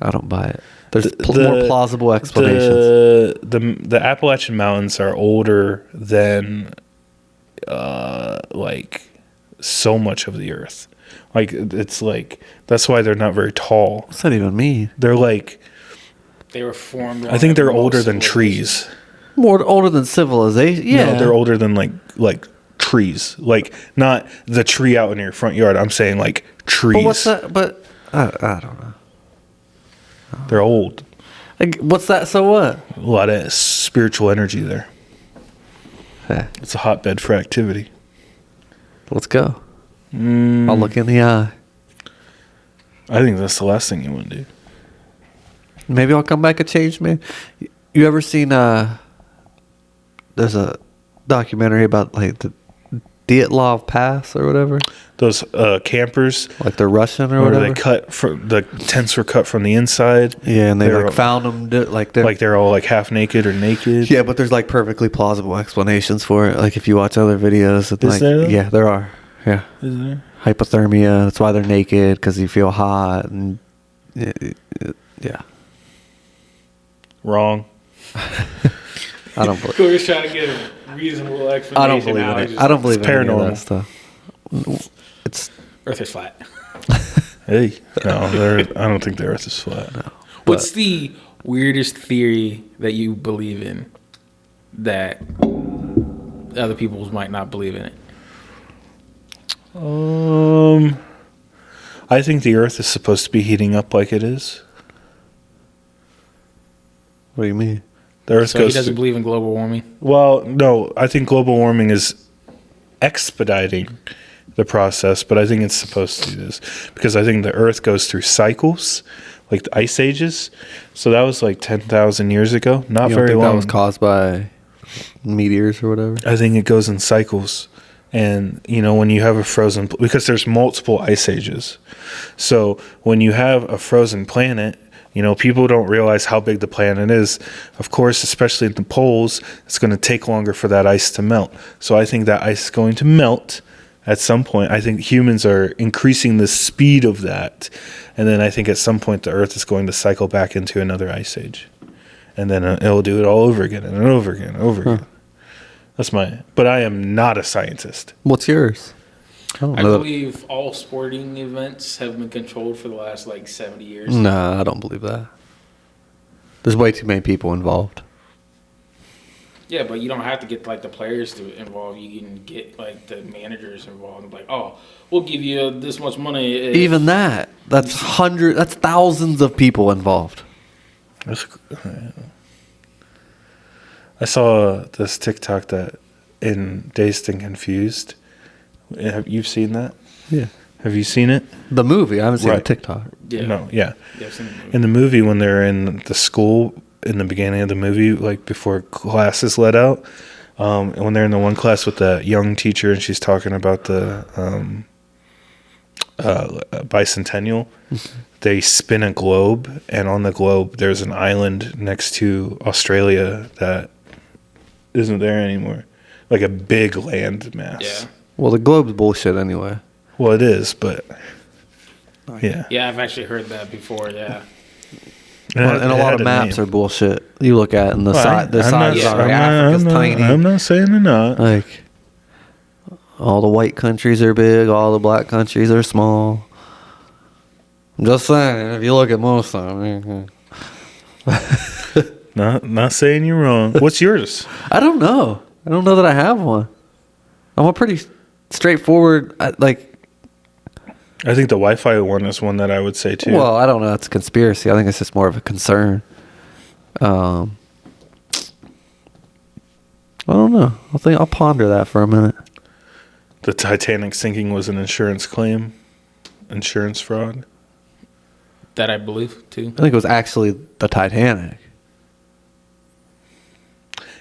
I don't buy it. There's The- more plausible explanations. The Appalachian Mountains are older than like so much of the earth. Like it's like that's why they're not very tall. What's that even mean? They're like They were formed. I think they're around older most than civilizations. trees. More older than civilization. Yeah, No, they're older than like trees. Like not the tree out in your front yard. I'm saying like trees. But what's that? But I don't know. They're old. Like, what's that? So what? A lot of spiritual energy there. Hey, It's a hotbed for activity. let's go. I'll look in the eye. I think that's the last thing you want to do. Maybe I'll come back a changed man. You ever seen there's a documentary about like the Dyatlov Pass or whatever? Those campers, Like they're Russian or where whatever? they cut from the tents were cut from the inside. Yeah, and they They're- like found them like they're Like they're all like half naked or naked. yeah, but there's like perfectly plausible explanations for it. Like if you watch other videos, it's Is like there, though? yeah, there are. Yeah, Is there? hypothermia. That's why they're naked because you feel hot and yeah. Wrong. I don't believe. We're just trying to get a reasonable explanation. I don't believe Now in it's it. just I don't believe in any of paranormal. that stuff. It's Earth is flat. Hey, no, I don't think the Earth is flat. No. What's the weirdest theory that you believe in that other people might not believe in it? I think the Earth is supposed to be heating up like it is. what do you mean? The Earth So he goes. doesn't believe in global warming. Well, no, I think global warming is expediting the process, but I think it's supposed to do this because I think the Earth goes through cycles, like the ice ages. So that was like 10,000 years ago. Not You don't very think long. that was caused by meteors or whatever? I think it goes in cycles. And, when you have a frozen, because there's multiple ice ages. So when you have a frozen planet, people don't realize how big the planet is. Of course, especially at the poles, it's going to take longer for that ice to melt. So I think that ice is going to melt at some point. I think humans are increasing the speed of that. And then I think at some point the Earth is going to cycle back into another ice age. And then it'll do it all over again and over again and over again. That's but I am not a scientist. What's yours? I don't I know. believe all sporting events have been controlled for the last 70 years. Nah, I don't believe that. There's way too many people involved. Yeah, but you don't have to get the players to involve. You can get the managers involved and oh, we'll give you this much money. Even that, That's thousands of people involved. I saw this TikTok that in Dazed and Confused. You've seen that? Yeah. Have you seen it? The movie. I haven't seen Right. the TikTok. Yeah. No, yeah. Yeah, I've seen the movie. In the movie, when they're in the school in the beginning of the movie, like before class is let out, and when they're in the one class with the young teacher and she's talking about the bicentennial, they spin a globe, and on the globe there's an island next to Australia that isn't there anymore, like a big land mass. Yeah. Well, the globe's bullshit anyway. Well, it is, but yeah. Yeah, I've actually heard that before. Yeah. And a lot of maps are bullshit. You look at and the Well, size of Africa's tiny. I'm not saying they're not. Like, all the white countries are big, all the black countries are small. I'm just saying, if you look at most of them. Not saying you're wrong. What's yours? I don't know. I don't know that I have one. I'm a pretty straightforward, I think the Wi-Fi one is one that I would say too. well, I don't know. It's a conspiracy. I think it's just more of a concern. I don't know. I'll ponder that for a minute. The Titanic sinking was an insurance claim, insurance fraud. That I believe too. I think it was actually the Titanic.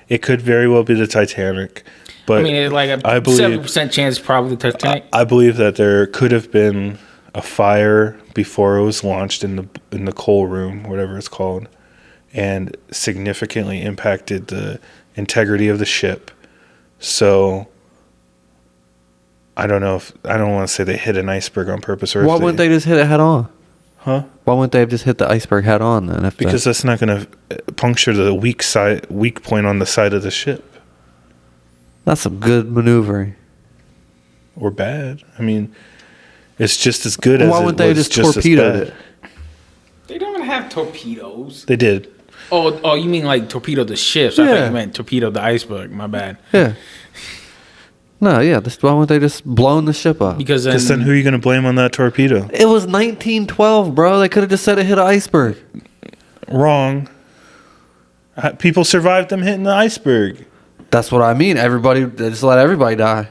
It could very well be the Titanic, but I mean, it's like I a believe 7% chance probably the Titanic. I believe that there could have been a fire before it was launched in the coal room, whatever it's called, and significantly impacted the integrity of the ship. So I don't know if I don't want to say they hit an iceberg on purpose, or Why if wouldn't they just hit it head on? Huh? Why wouldn't they have just hit the iceberg head on then? Because that's not going to puncture the weak point on the side of the ship. That's some good maneuvering. Or bad. I mean, it's just as good as Why it wouldn't they was just just as torpedoed bad. it? They don't have torpedoes. They did. Oh, you mean like torpedo the ships? I thought Yeah. you meant torpedo the iceberg. My bad. Yeah. No, yeah. Why wouldn't they just blown the ship up? Because Because then who are you going to blame on that torpedo? It was 1912, bro. They could have just said it hit an iceberg. Wrong. People survived them hitting the iceberg. That's what I mean. They just let everybody die.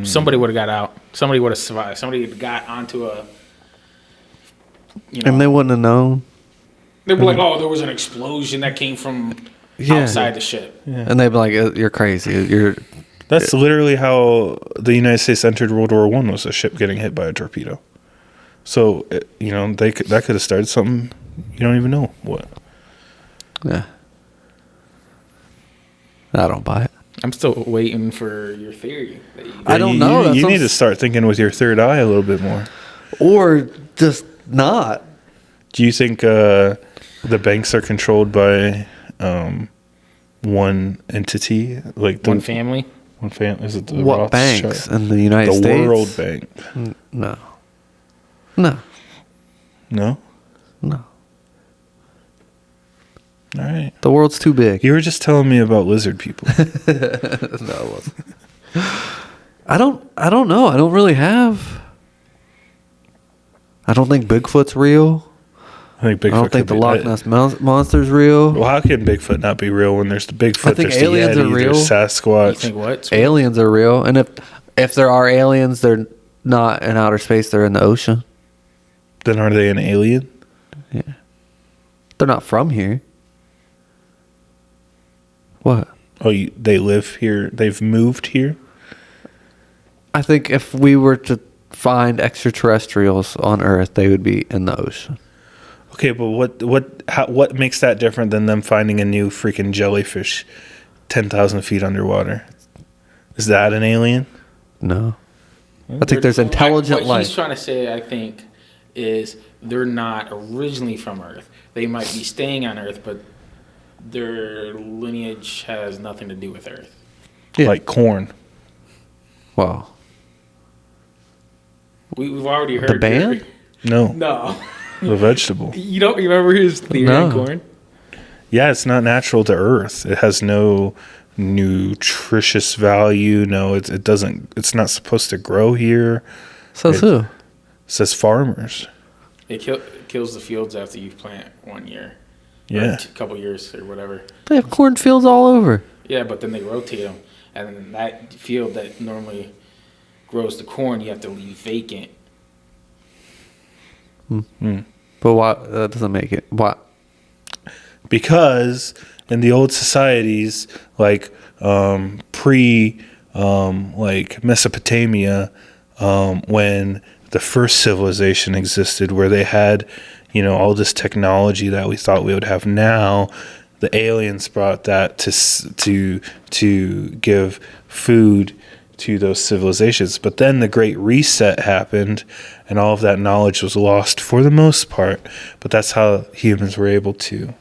somebody would have got out. Somebody would have survived. Somebody got onto a. And they wouldn't have known. They were like, "Oh, there was an explosion that came from outside the ship." Yeah. And they'd be like, "You're crazy. That's literally how the United States entered World War I, was a ship getting hit by a torpedo. So, that could have started something you don't even know what. Yeah. I don't buy it. I'm still waiting for your theory. I don't know. You need to start thinking with your third eye a little bit more. Or just not. Do you think the banks are controlled by one entity, like One family? One family? Is it the What banks in the United States? The World Bank. No. No. No. No. All right. The world's too big. You were just telling me about lizard people. No, it wasn't. I don't know. I don't really have. I don't think Bigfoot's real. I think Bigfoot. I don't think the Loch Ness Monster's real. Well, how can Bigfoot not be real when there's the Bigfoot? I think there's aliens the Yeti, are real. There's Sasquatch. You think what? Aliens are real, and if there are aliens, they're not in outer space. They're in the ocean. Then are they an alien? Yeah. They're not from here. What? Oh, they live here. They've moved here. I think if we were to find extraterrestrials on Earth, they would be in the ocean. Okay, but what makes that different than them finding a new freaking jellyfish 10,000 feet underwater? Is that an alien? No. I think there's intelligent what life. he's trying to say, I think, is they're not originally from Earth. They might be staying on Earth, but their lineage has nothing to do with Earth. Yeah. Like corn. Wow. We've already heard The band? No, No. the vegetable. You don't remember his theory No. on corn? Yeah, it's not natural to Earth. It has no nutritious value. No, it doesn't. It's not supposed to grow here. Says who? It says farmers. It kills the fields after you plant 1 year. Yeah. Or a couple years or whatever. They have cornfields all over. Yeah, but then they rotate them. And then that field that normally grows the corn, you have to leave vacant. But why? That doesn't make it. Why? Because in the old societies, like like Mesopotamia, when the first civilization existed, where they had, all this technology that we thought we would have now, the aliens brought that to give food to those civilizations. But then the Great Reset happened, and all of that knowledge was lost for the most part. But that's how humans were able to.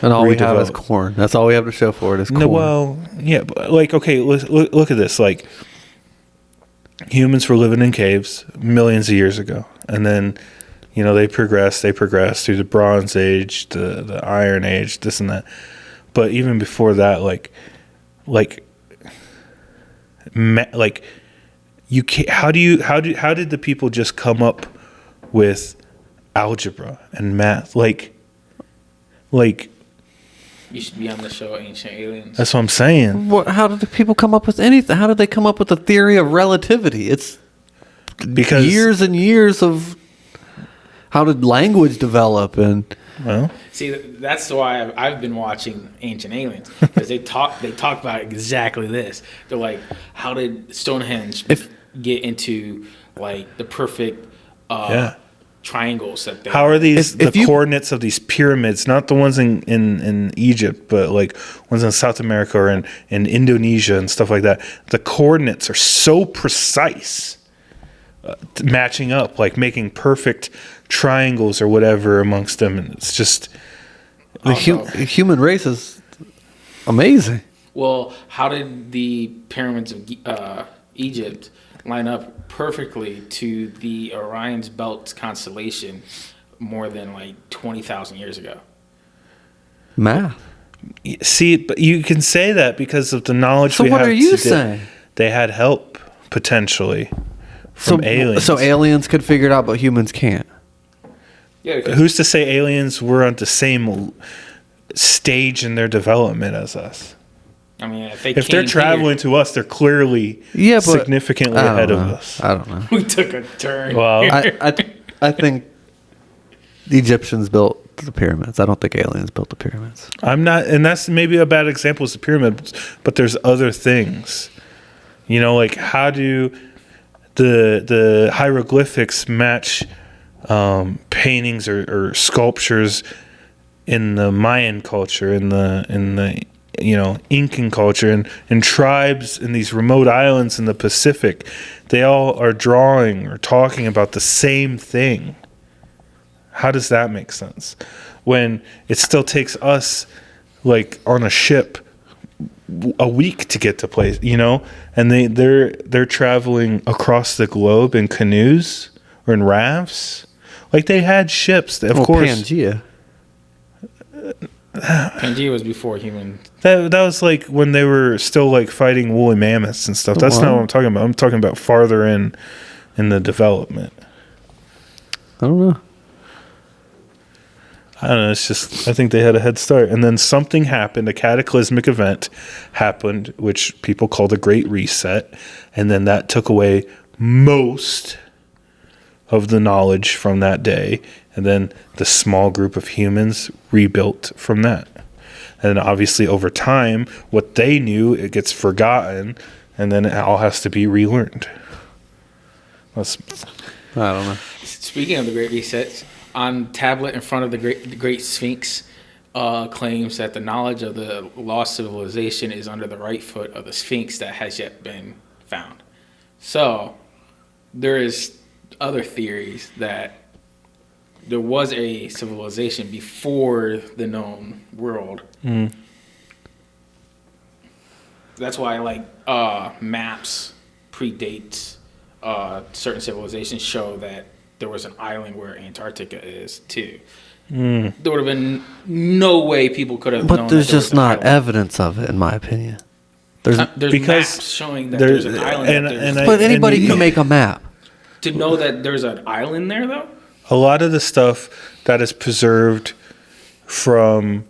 And all we have is redevelop. corn. That's all we have to show for it is corn. No, well, yeah, but okay, look at this. Like, humans were living in caves millions of years ago, and then, they progressed through the Bronze Age, the Iron Age, this and that. But even before that, you can't. How did the people just come up with algebra and math? Like. You should be on the show Ancient Aliens. That's what I'm saying. How did the people come up with anything? How did they come up with the theory of relativity? It's Because years and years of how did language develop and well, See, that's why I've been watching Ancient Aliens, because they talk about exactly this. They're like, how did Stonehenge get into like the perfect triangles that they how are these If you- coordinates of these pyramids, not the ones in Egypt, but like ones in South America or in Indonesia and stuff like that? The coordinates are so precise, matching up, like making perfect triangles or whatever amongst them. And it's just the human race is amazing. Well, how did the pyramids of Egypt line up perfectly to the Orion's Belt constellation more than like 20,000 years ago? Math. see, but you can say that because of the knowledge So we what have are you today. saying? They had help potentially from aliens. So aliens could figure it out, but humans can't. Yeah, Who's to say aliens were on the same stage in their development as us? I mean, if They're traveling to us, they're clearly significantly ahead of us. I don't know. we took a turn. Well, I think the Egyptians built the pyramids. I don't think aliens built the pyramids. I'm not, and that's maybe a bad example is the pyramids, but there's other things. Like how do the hieroglyphics match paintings or sculptures in the Mayan culture, in the Incan culture, and tribes in these remote islands in the Pacific? They all are drawing or talking about the same thing. How does that make sense when it still takes us, like on a ship, a week to get to place, and they're traveling across the globe in canoes or in rafts? Like, they had ships, of course. Pangea. Pangea was before human. That was like when they were still like fighting woolly mammoths and stuff. That's not what I'm talking about. I'm talking about farther in the development. I don't know. I don't know. It's just, I think they had a head start. And then something happened, a cataclysmic event happened, which people call the Great Reset. And then that took away most of the knowledge from that day. And then the small group of humans rebuilt from that. And obviously over time, what they knew, it gets forgotten. And then it all has to be relearned. I don't know. Speaking of the Great Reset, on tablet in front of the Great Sphinx, claims that the knowledge of the lost civilization is under the right foot of the Sphinx that has yet been found. So there is other theories that there was a civilization before the known world. Mm. That's why maps predate certain civilizations, show that there was an island where Antarctica is too. There would have been no way people could have known. But there's that there just was an not island. evidence of it, in my opinion. There's maps showing that there's an island. but anybody can make a map. To know that there's an island there, though? A lot of the stuff that is preserved from,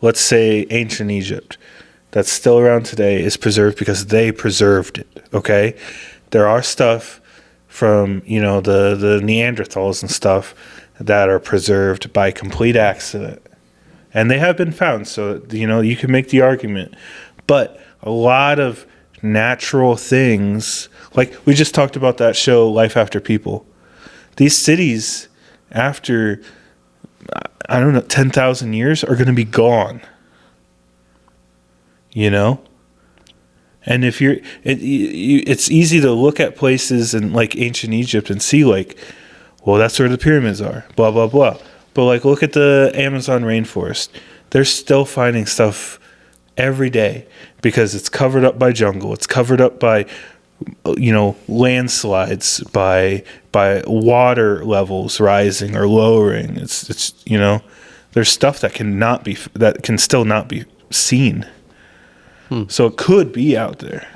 let's say, ancient Egypt, that's still around today is preserved because they preserved it, okay? There are stuff from, you know, the Neanderthals and stuff that are preserved by complete accident. And they have been found, so, you know, you can make the argument. But a lot of natural things, like we just talked about that show, Life After People. These cities, after, I don't know, 10,000 years, are going to be gone. You know? And if it's easy to look at places in like ancient Egypt and see like, well, that's where the pyramids are, blah, blah, blah. But like, look at the Amazon rainforest. They're still finding stuff every day because it's covered up by jungle. It's covered up by, you know, landslides, by water levels rising or lowering. It's you know, there's stuff that can still not be seen. So it could be out there.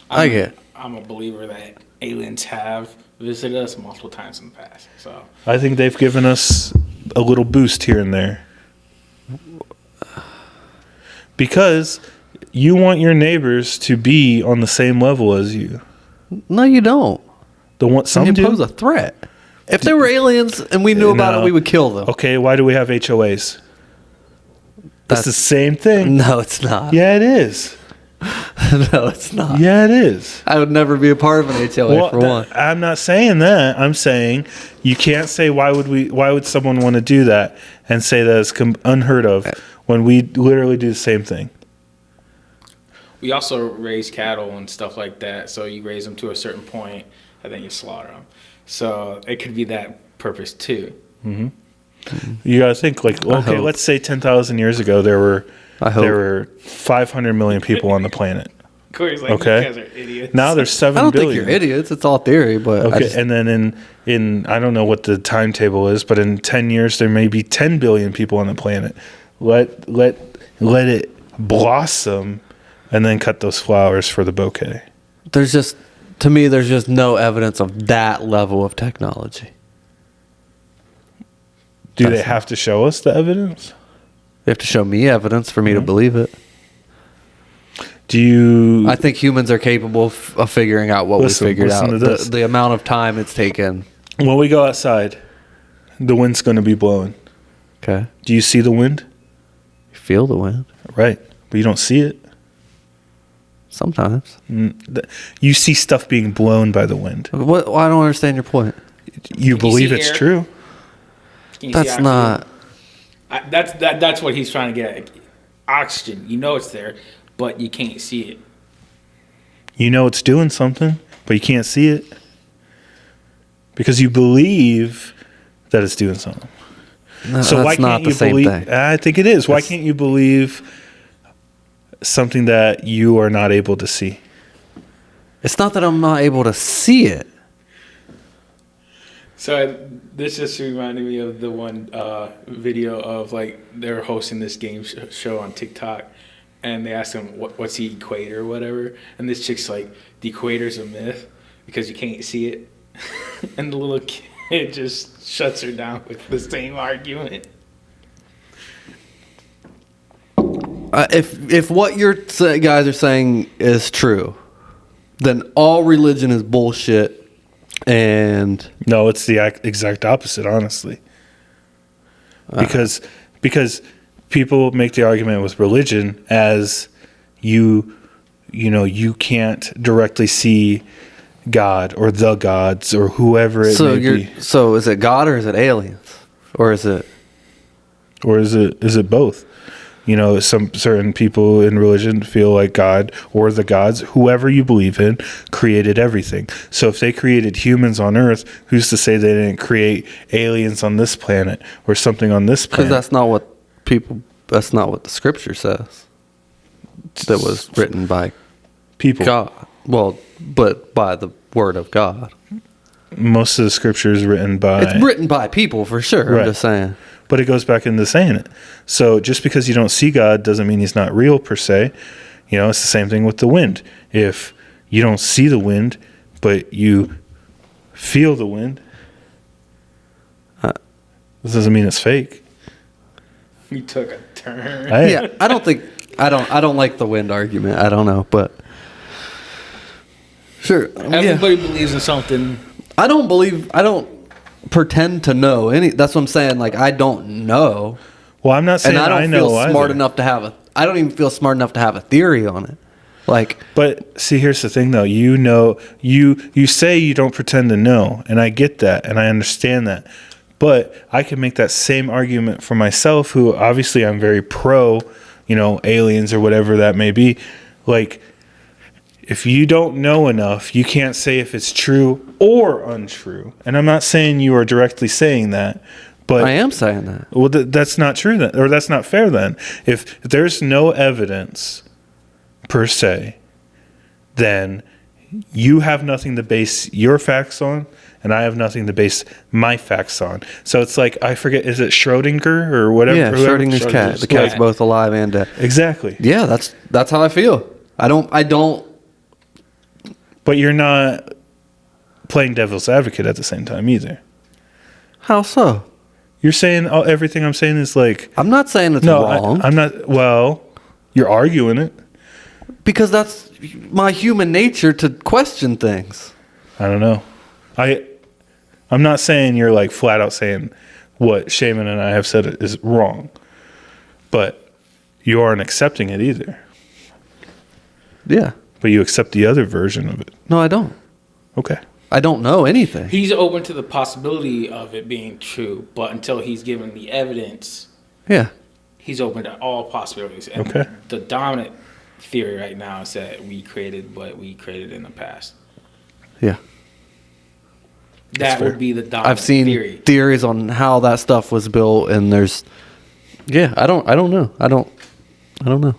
I'm a believer that aliens have visited us multiple times in the past. So I think they've given us a little boost here and there. Because you want your neighbors to be on the same level as you. No, you don't. Some you do. pose a threat. If there were aliens and we knew about it, we would kill them. Okay, why do we have HOAs? That's the same thing. No, it's not. Yeah, it is. No, it's not. Yeah, it is. I would never be a part of an HOA for one. I'm not saying that. I'm saying you can't say why would someone want to do that and say that it's unheard of when we literally do the same thing. We also raise cattle and stuff like that. So you raise them to a certain point and then you slaughter them. So it could be that purpose too. Mm-hmm. You gotta think like, okay, let's say 10,000 years ago there were 500 million people on the planet. Corey's like, okay, you guys are idiots. Now there's 7 billion. I don't think you're idiots. It's all theory, but okay. And then in I don't know what the timetable is, but in 10 years there may be 10 billion people on the planet. Let it blossom, and then cut those flowers for the bouquet. There's just no evidence of that level of technology. Do they have to show us the evidence? They have to show me evidence for me to believe it. I think humans are capable of figuring out what we figured out. The amount of time it's taken. When we go outside, the wind's going to be blowing. Okay. Do you see the wind? You feel the wind. Right. But you don't see it? Sometimes. You see stuff being blown by the wind. What? Well, I don't understand your point. You believe it's true? That's not. That's what he's trying to get at. Oxygen, you know it's there, but you can't see it. You know it's doing something, but you can't see it because you believe that it's doing something. No, so why can't you believe? I think it is. Why can't you believe something that you are not able to see? It's not that I'm not able to see it. So this just reminded me of the one video of like they're hosting this game show on TikTok, and they ask him what's the equator or whatever, and this chick's like, the equator's a myth because you can't see it, and the little kid just shuts her down with the same argument. If what your guys are saying is true, then all religion is bullshit. And no, it's the exact opposite, honestly. Because people make the argument with religion as you can't directly see God or the gods or whoever it may be. So is it God or is it aliens? Or is it both? You know, some certain people in religion feel like God or the gods, whoever you believe in, created everything. So if they created humans on Earth, who's to say they didn't create aliens on this planet or something on this planet? Because that's not what the scripture says. That was written by people. God. Well, but by the word of God. Most of the scripture is written by... It's written by people, for sure. Right. I'm just saying. But it goes back into saying it. So just because you don't see God doesn't mean he's not real per se. You know, it's the same thing with the wind. If you don't see the wind, but you feel the wind, this doesn't mean it's fake. You took a turn. Yeah, I don't like the wind argument. I don't know, but sure. Everybody believes in something. I don't pretend to know any. That's what I'm saying. Like, I don't know. Well, I'm not saying And I don't know feel smart either. enough to have I don't even feel smart enough to have a theory on it. Like, But see, here's the thing, though. You know, you say you don't pretend to know, and I get that, and I understand that. But I can make that same argument for myself, who obviously I'm very pro, you know, aliens or whatever that may be. Like, if you don't know enough, you can't say if it's true or untrue. And I'm not saying you are directly saying that, but I am saying that. well, that's not true then, or that's not fair then. If there's no evidence per se, then you have nothing to base your facts on, and I have nothing to base my facts on. So it's like, I forget, is it Schrodinger or whatever? Yeah, whoever- Schrodinger's cat. The cat's both alive and dead. Exactly. Yeah, that's how I feel. I don't. But you're not playing devil's advocate at the same time either. How so? You're saying everything I'm saying is like, I'm not saying it's no, wrong. I'm not. Well, you're arguing it. Because that's my human nature to question things. I don't know. I'm not saying you're like flat out saying what Shaman and I have said is wrong, but you aren't accepting it either. Yeah. But you accept the other version of it. No, I don't. Okay. I don't know anything. He's open to the possibility of it being true, but until he's given the evidence, Yeah. he's open to all possibilities. And Okay. the dominant theory right now is that we created what we created in the past. Yeah. That fair. would be the dominant I've seen theory. theories on how that stuff was built, and there's, yeah, I don't know. I don't know.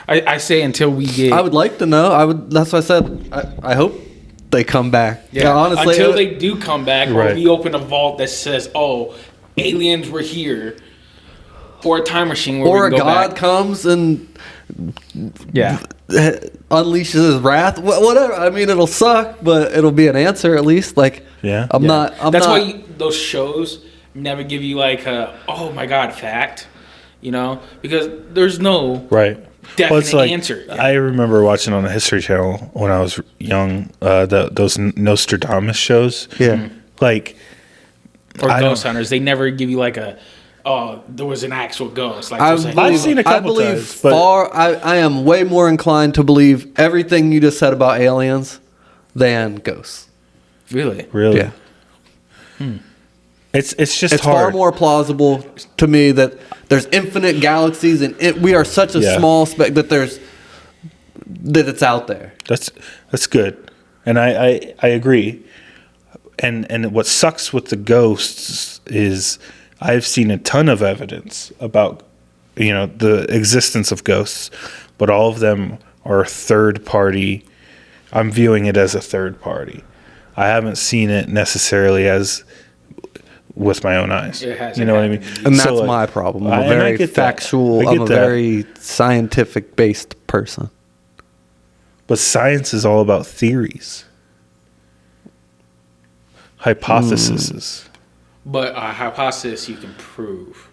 I say until we get. I would like to know. That's what I said. I hope they come back. Yeah, honestly, until they do come back, Right. or we open a vault that says, "Oh, aliens were here," or a time machine, where or we a can go god back. comes and Yeah, unleashes his wrath. Whatever. I mean, it'll suck, but it'll be an answer at least. Like, Yeah. I'm not. That's why those shows never give you like a "oh my god" fact, you know, because there's no Right. definite answer. I remember watching on the History Channel when I was young, those Nostradamus shows. Yeah. Like, Or I ghost don't- hunters, they never give you like a "oh, there was an actual ghost." Like, I there's a- believe, seen a couple I believe times, but- I am way more inclined to believe everything you just said about aliens than ghosts. really. really? Yeah. It's just It's hard. far more plausible to me that there's infinite galaxies and we are such a Yeah. small speck that it's out there. That's good, and I agree. And what sucks with the ghosts is I've seen a ton of evidence about the existence of ghosts, but all of them are third party. I'm viewing it as a third party. I haven't seen it necessarily as with my own eyes. It hasn't You know what I mean? happened. And that's So, like, my problem. I'm I- a and I very get that. factual, I I'm get a that. very scientific based person. But science is all about theories, hypotheses. But a hypothesis you can prove.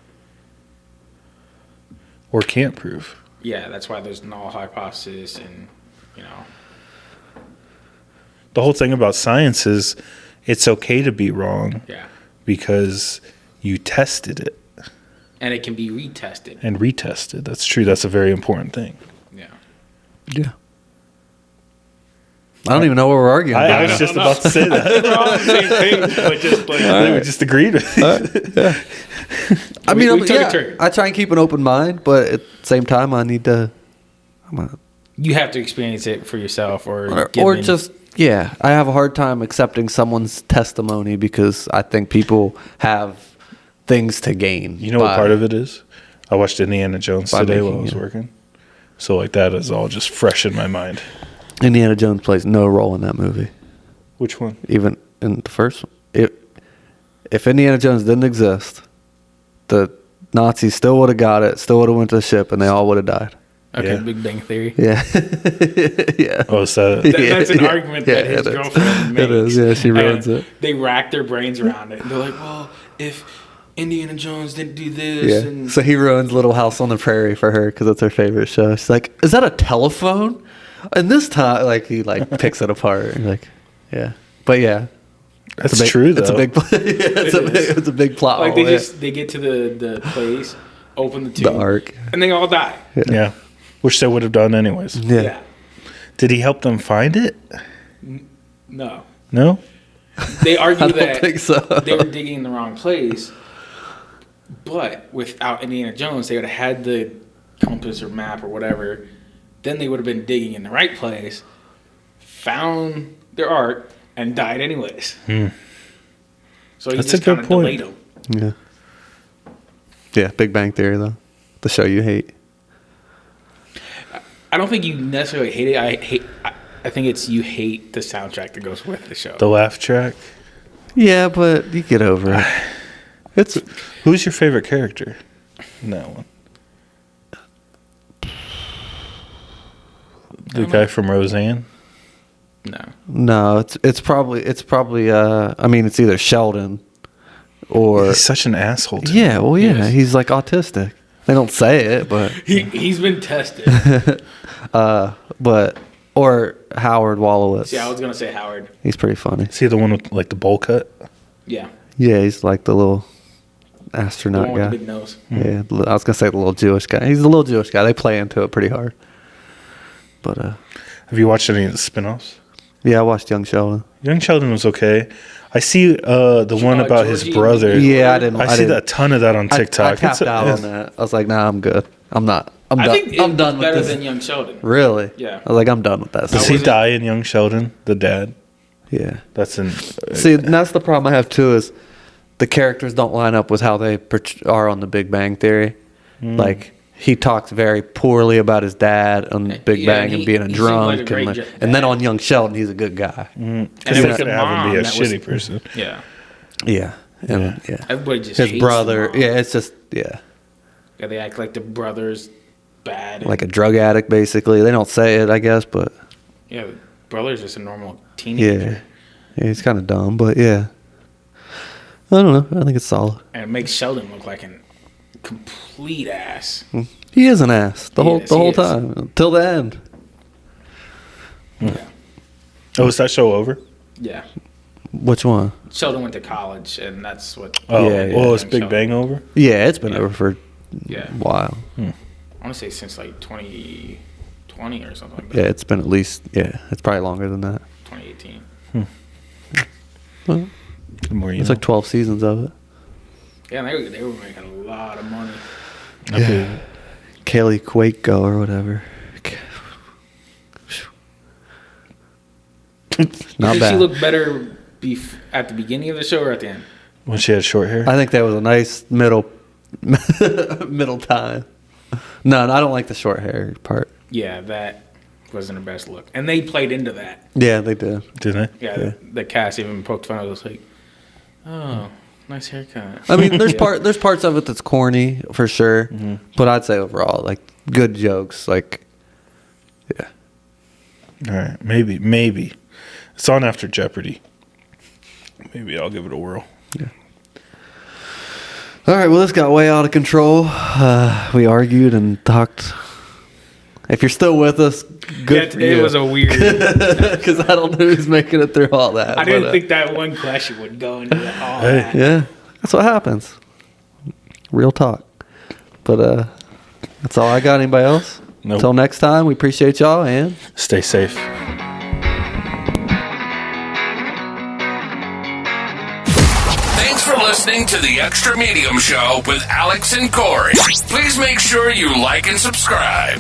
Or can't prove. Yeah, that's why there's null hypothesis, and The whole thing about science is it's okay to be wrong yeah, because you tested it and it can be retested. and retested. That's true. That's a very important thing. Yeah. Yeah. I don't even know what we're arguing about. I was just about to say that. We're all on the same page, but just like We just agreed with it. I mean, we took a turn. I try and keep an open mind, but at the same time, I need to, you have to experience it for yourself, or just I have a hard time accepting someone's testimony because I think people have things to gain. You know what part of it is? I watched Indiana Jones By today while I making was it. working. So like that is all just fresh in my mind. Indiana Jones plays no role in that movie, Which one? even in the first one. If Indiana Jones didn't exist, the Nazis still would have got it, still would have went to the ship, and they all would have died. Okay, Yeah. Big Bang Theory. Yeah. Yeah. Oh, so That's an Yeah. argument that Yeah, his it is. girlfriend makes. It is, yeah, she ruins And it. They rack their brains around it. And they're like, well, if Indiana Jones didn't do this, Yeah. and So he ruins Little House on the Prairie for her because it's her favorite show. She's like, "Is that a telephone?" And this time, like he like picks it apart. And like, yeah, but yeah, that's it's a big, true though. It's a big, it's a big plot. like hole, they yeah. they get to the place, open the the tomb, arc. and they all die. Yeah, which they would have done anyways. Yeah. Did he help them find it? No, No. they argue I don't that think so. they were digging in the wrong place. But without Indiana Jones, they would have had the compass or map or whatever. Then they would have been digging in the right place, found their ark, and died anyways. So he That's just a good kind of point. delayed them. Yeah. Yeah. Big Bang Theory though, the show you hate. I don't think you necessarily hate it. I think it's you hate the soundtrack that goes with the show. The laugh track. Yeah, but you get over it. It's Who's your favorite character in that one? The guy from Roseanne. No. it's probably I mean it's either Sheldon or He's such an asshole. To me. yeah, well yeah, Yes. he's like autistic. They don't say it, but He's been tested. but or Howard Wolowitz. See, I was going to say Howard. He's pretty funny. Is he the one with like the bowl cut? Yeah. Yeah, he's like the little The astronaut one with guy. the big nose. Yeah, I was gonna say the little Jewish guy. He's the little Jewish guy. They play into it pretty hard. But Have you watched any of the spin-offs? yeah, I watched Young Sheldon. Young Sheldon was okay. I see the one about his Georgie? brother. Yeah, I didn't. I see didn't- a ton of that on TikTok. I tapped out on that. I was like, nah, I'm good. I'm not. I'm I done. think I'm it's done with better this. than Young Sheldon. Really? Yeah. I was like, I'm done with that. Does So, he was it- die in Young Sheldon? The dad. yeah. That's in. See, and that's the problem I have too is the characters don't line up with how they are on The Big Bang Theory. Like he talks very poorly about his dad on Big Yeah, Bang and and he- being a he seemed like a drunk, great and then dad. on Young Sheldon he's a good guy. And Because it they was could the have him be a mom that was- shitty person. Yeah. Yeah, and yeah. Everybody just His hates brother. the mom. Yeah, it's just yeah, Yeah, they act like the brother's bad. like a drug addict basically. They don't say it, I guess, but Yeah, the brother's just a normal yeah, teenager. yeah he's kind of dumb, but yeah. I don't know. I think it's solid. And it makes Sheldon look like a complete ass. He is an ass the He whole is. time until the end. Yeah. Oh, is that show over? Yeah. Which one? Sheldon went to college, and that's what. Oh, Yeah, yeah. well, is Young Big Sheldon. Bang over? Yeah, it's been Yeah. over for Yeah. a while. I want to say since like 2020 or something like Yeah, that. it's been at least it's probably longer than that. 2018. Well, The more you it's know. like 12 seasons of it. Yeah, they were making a lot of money. Yeah. Kaylee Cuoco or whatever. Not Did bad. she look better at the beginning of the show or at the end? When she had short hair? I think that was a nice middle time. No, I don't like the short hair part. Yeah, that wasn't her best look. And they played into that. Yeah, they did. Didn't I? Yeah, Yeah. The cast even poked fun. I was like, oh, nice haircut. I mean, there's Yeah. there's parts of it that's corny for sure, but I'd say overall, like good jokes. Like, yeah, All right. Maybe. It's on after Jeopardy. Maybe I'll give it a whirl. All right, well, this got way out of control. We argued and talked. If you're still with us, good Yeah, for today you. was a weird. Because I don't know who's making it through all that. I didn't but, think that one question would go into all Hey. that. Yeah, that's what happens. Real talk. But that's all I got. Anybody else? Nope. Until next time, we appreciate y'all and Stay safe. Thanks for listening to the Extra Medium Show with Alex and Corey. Please make sure you like and subscribe.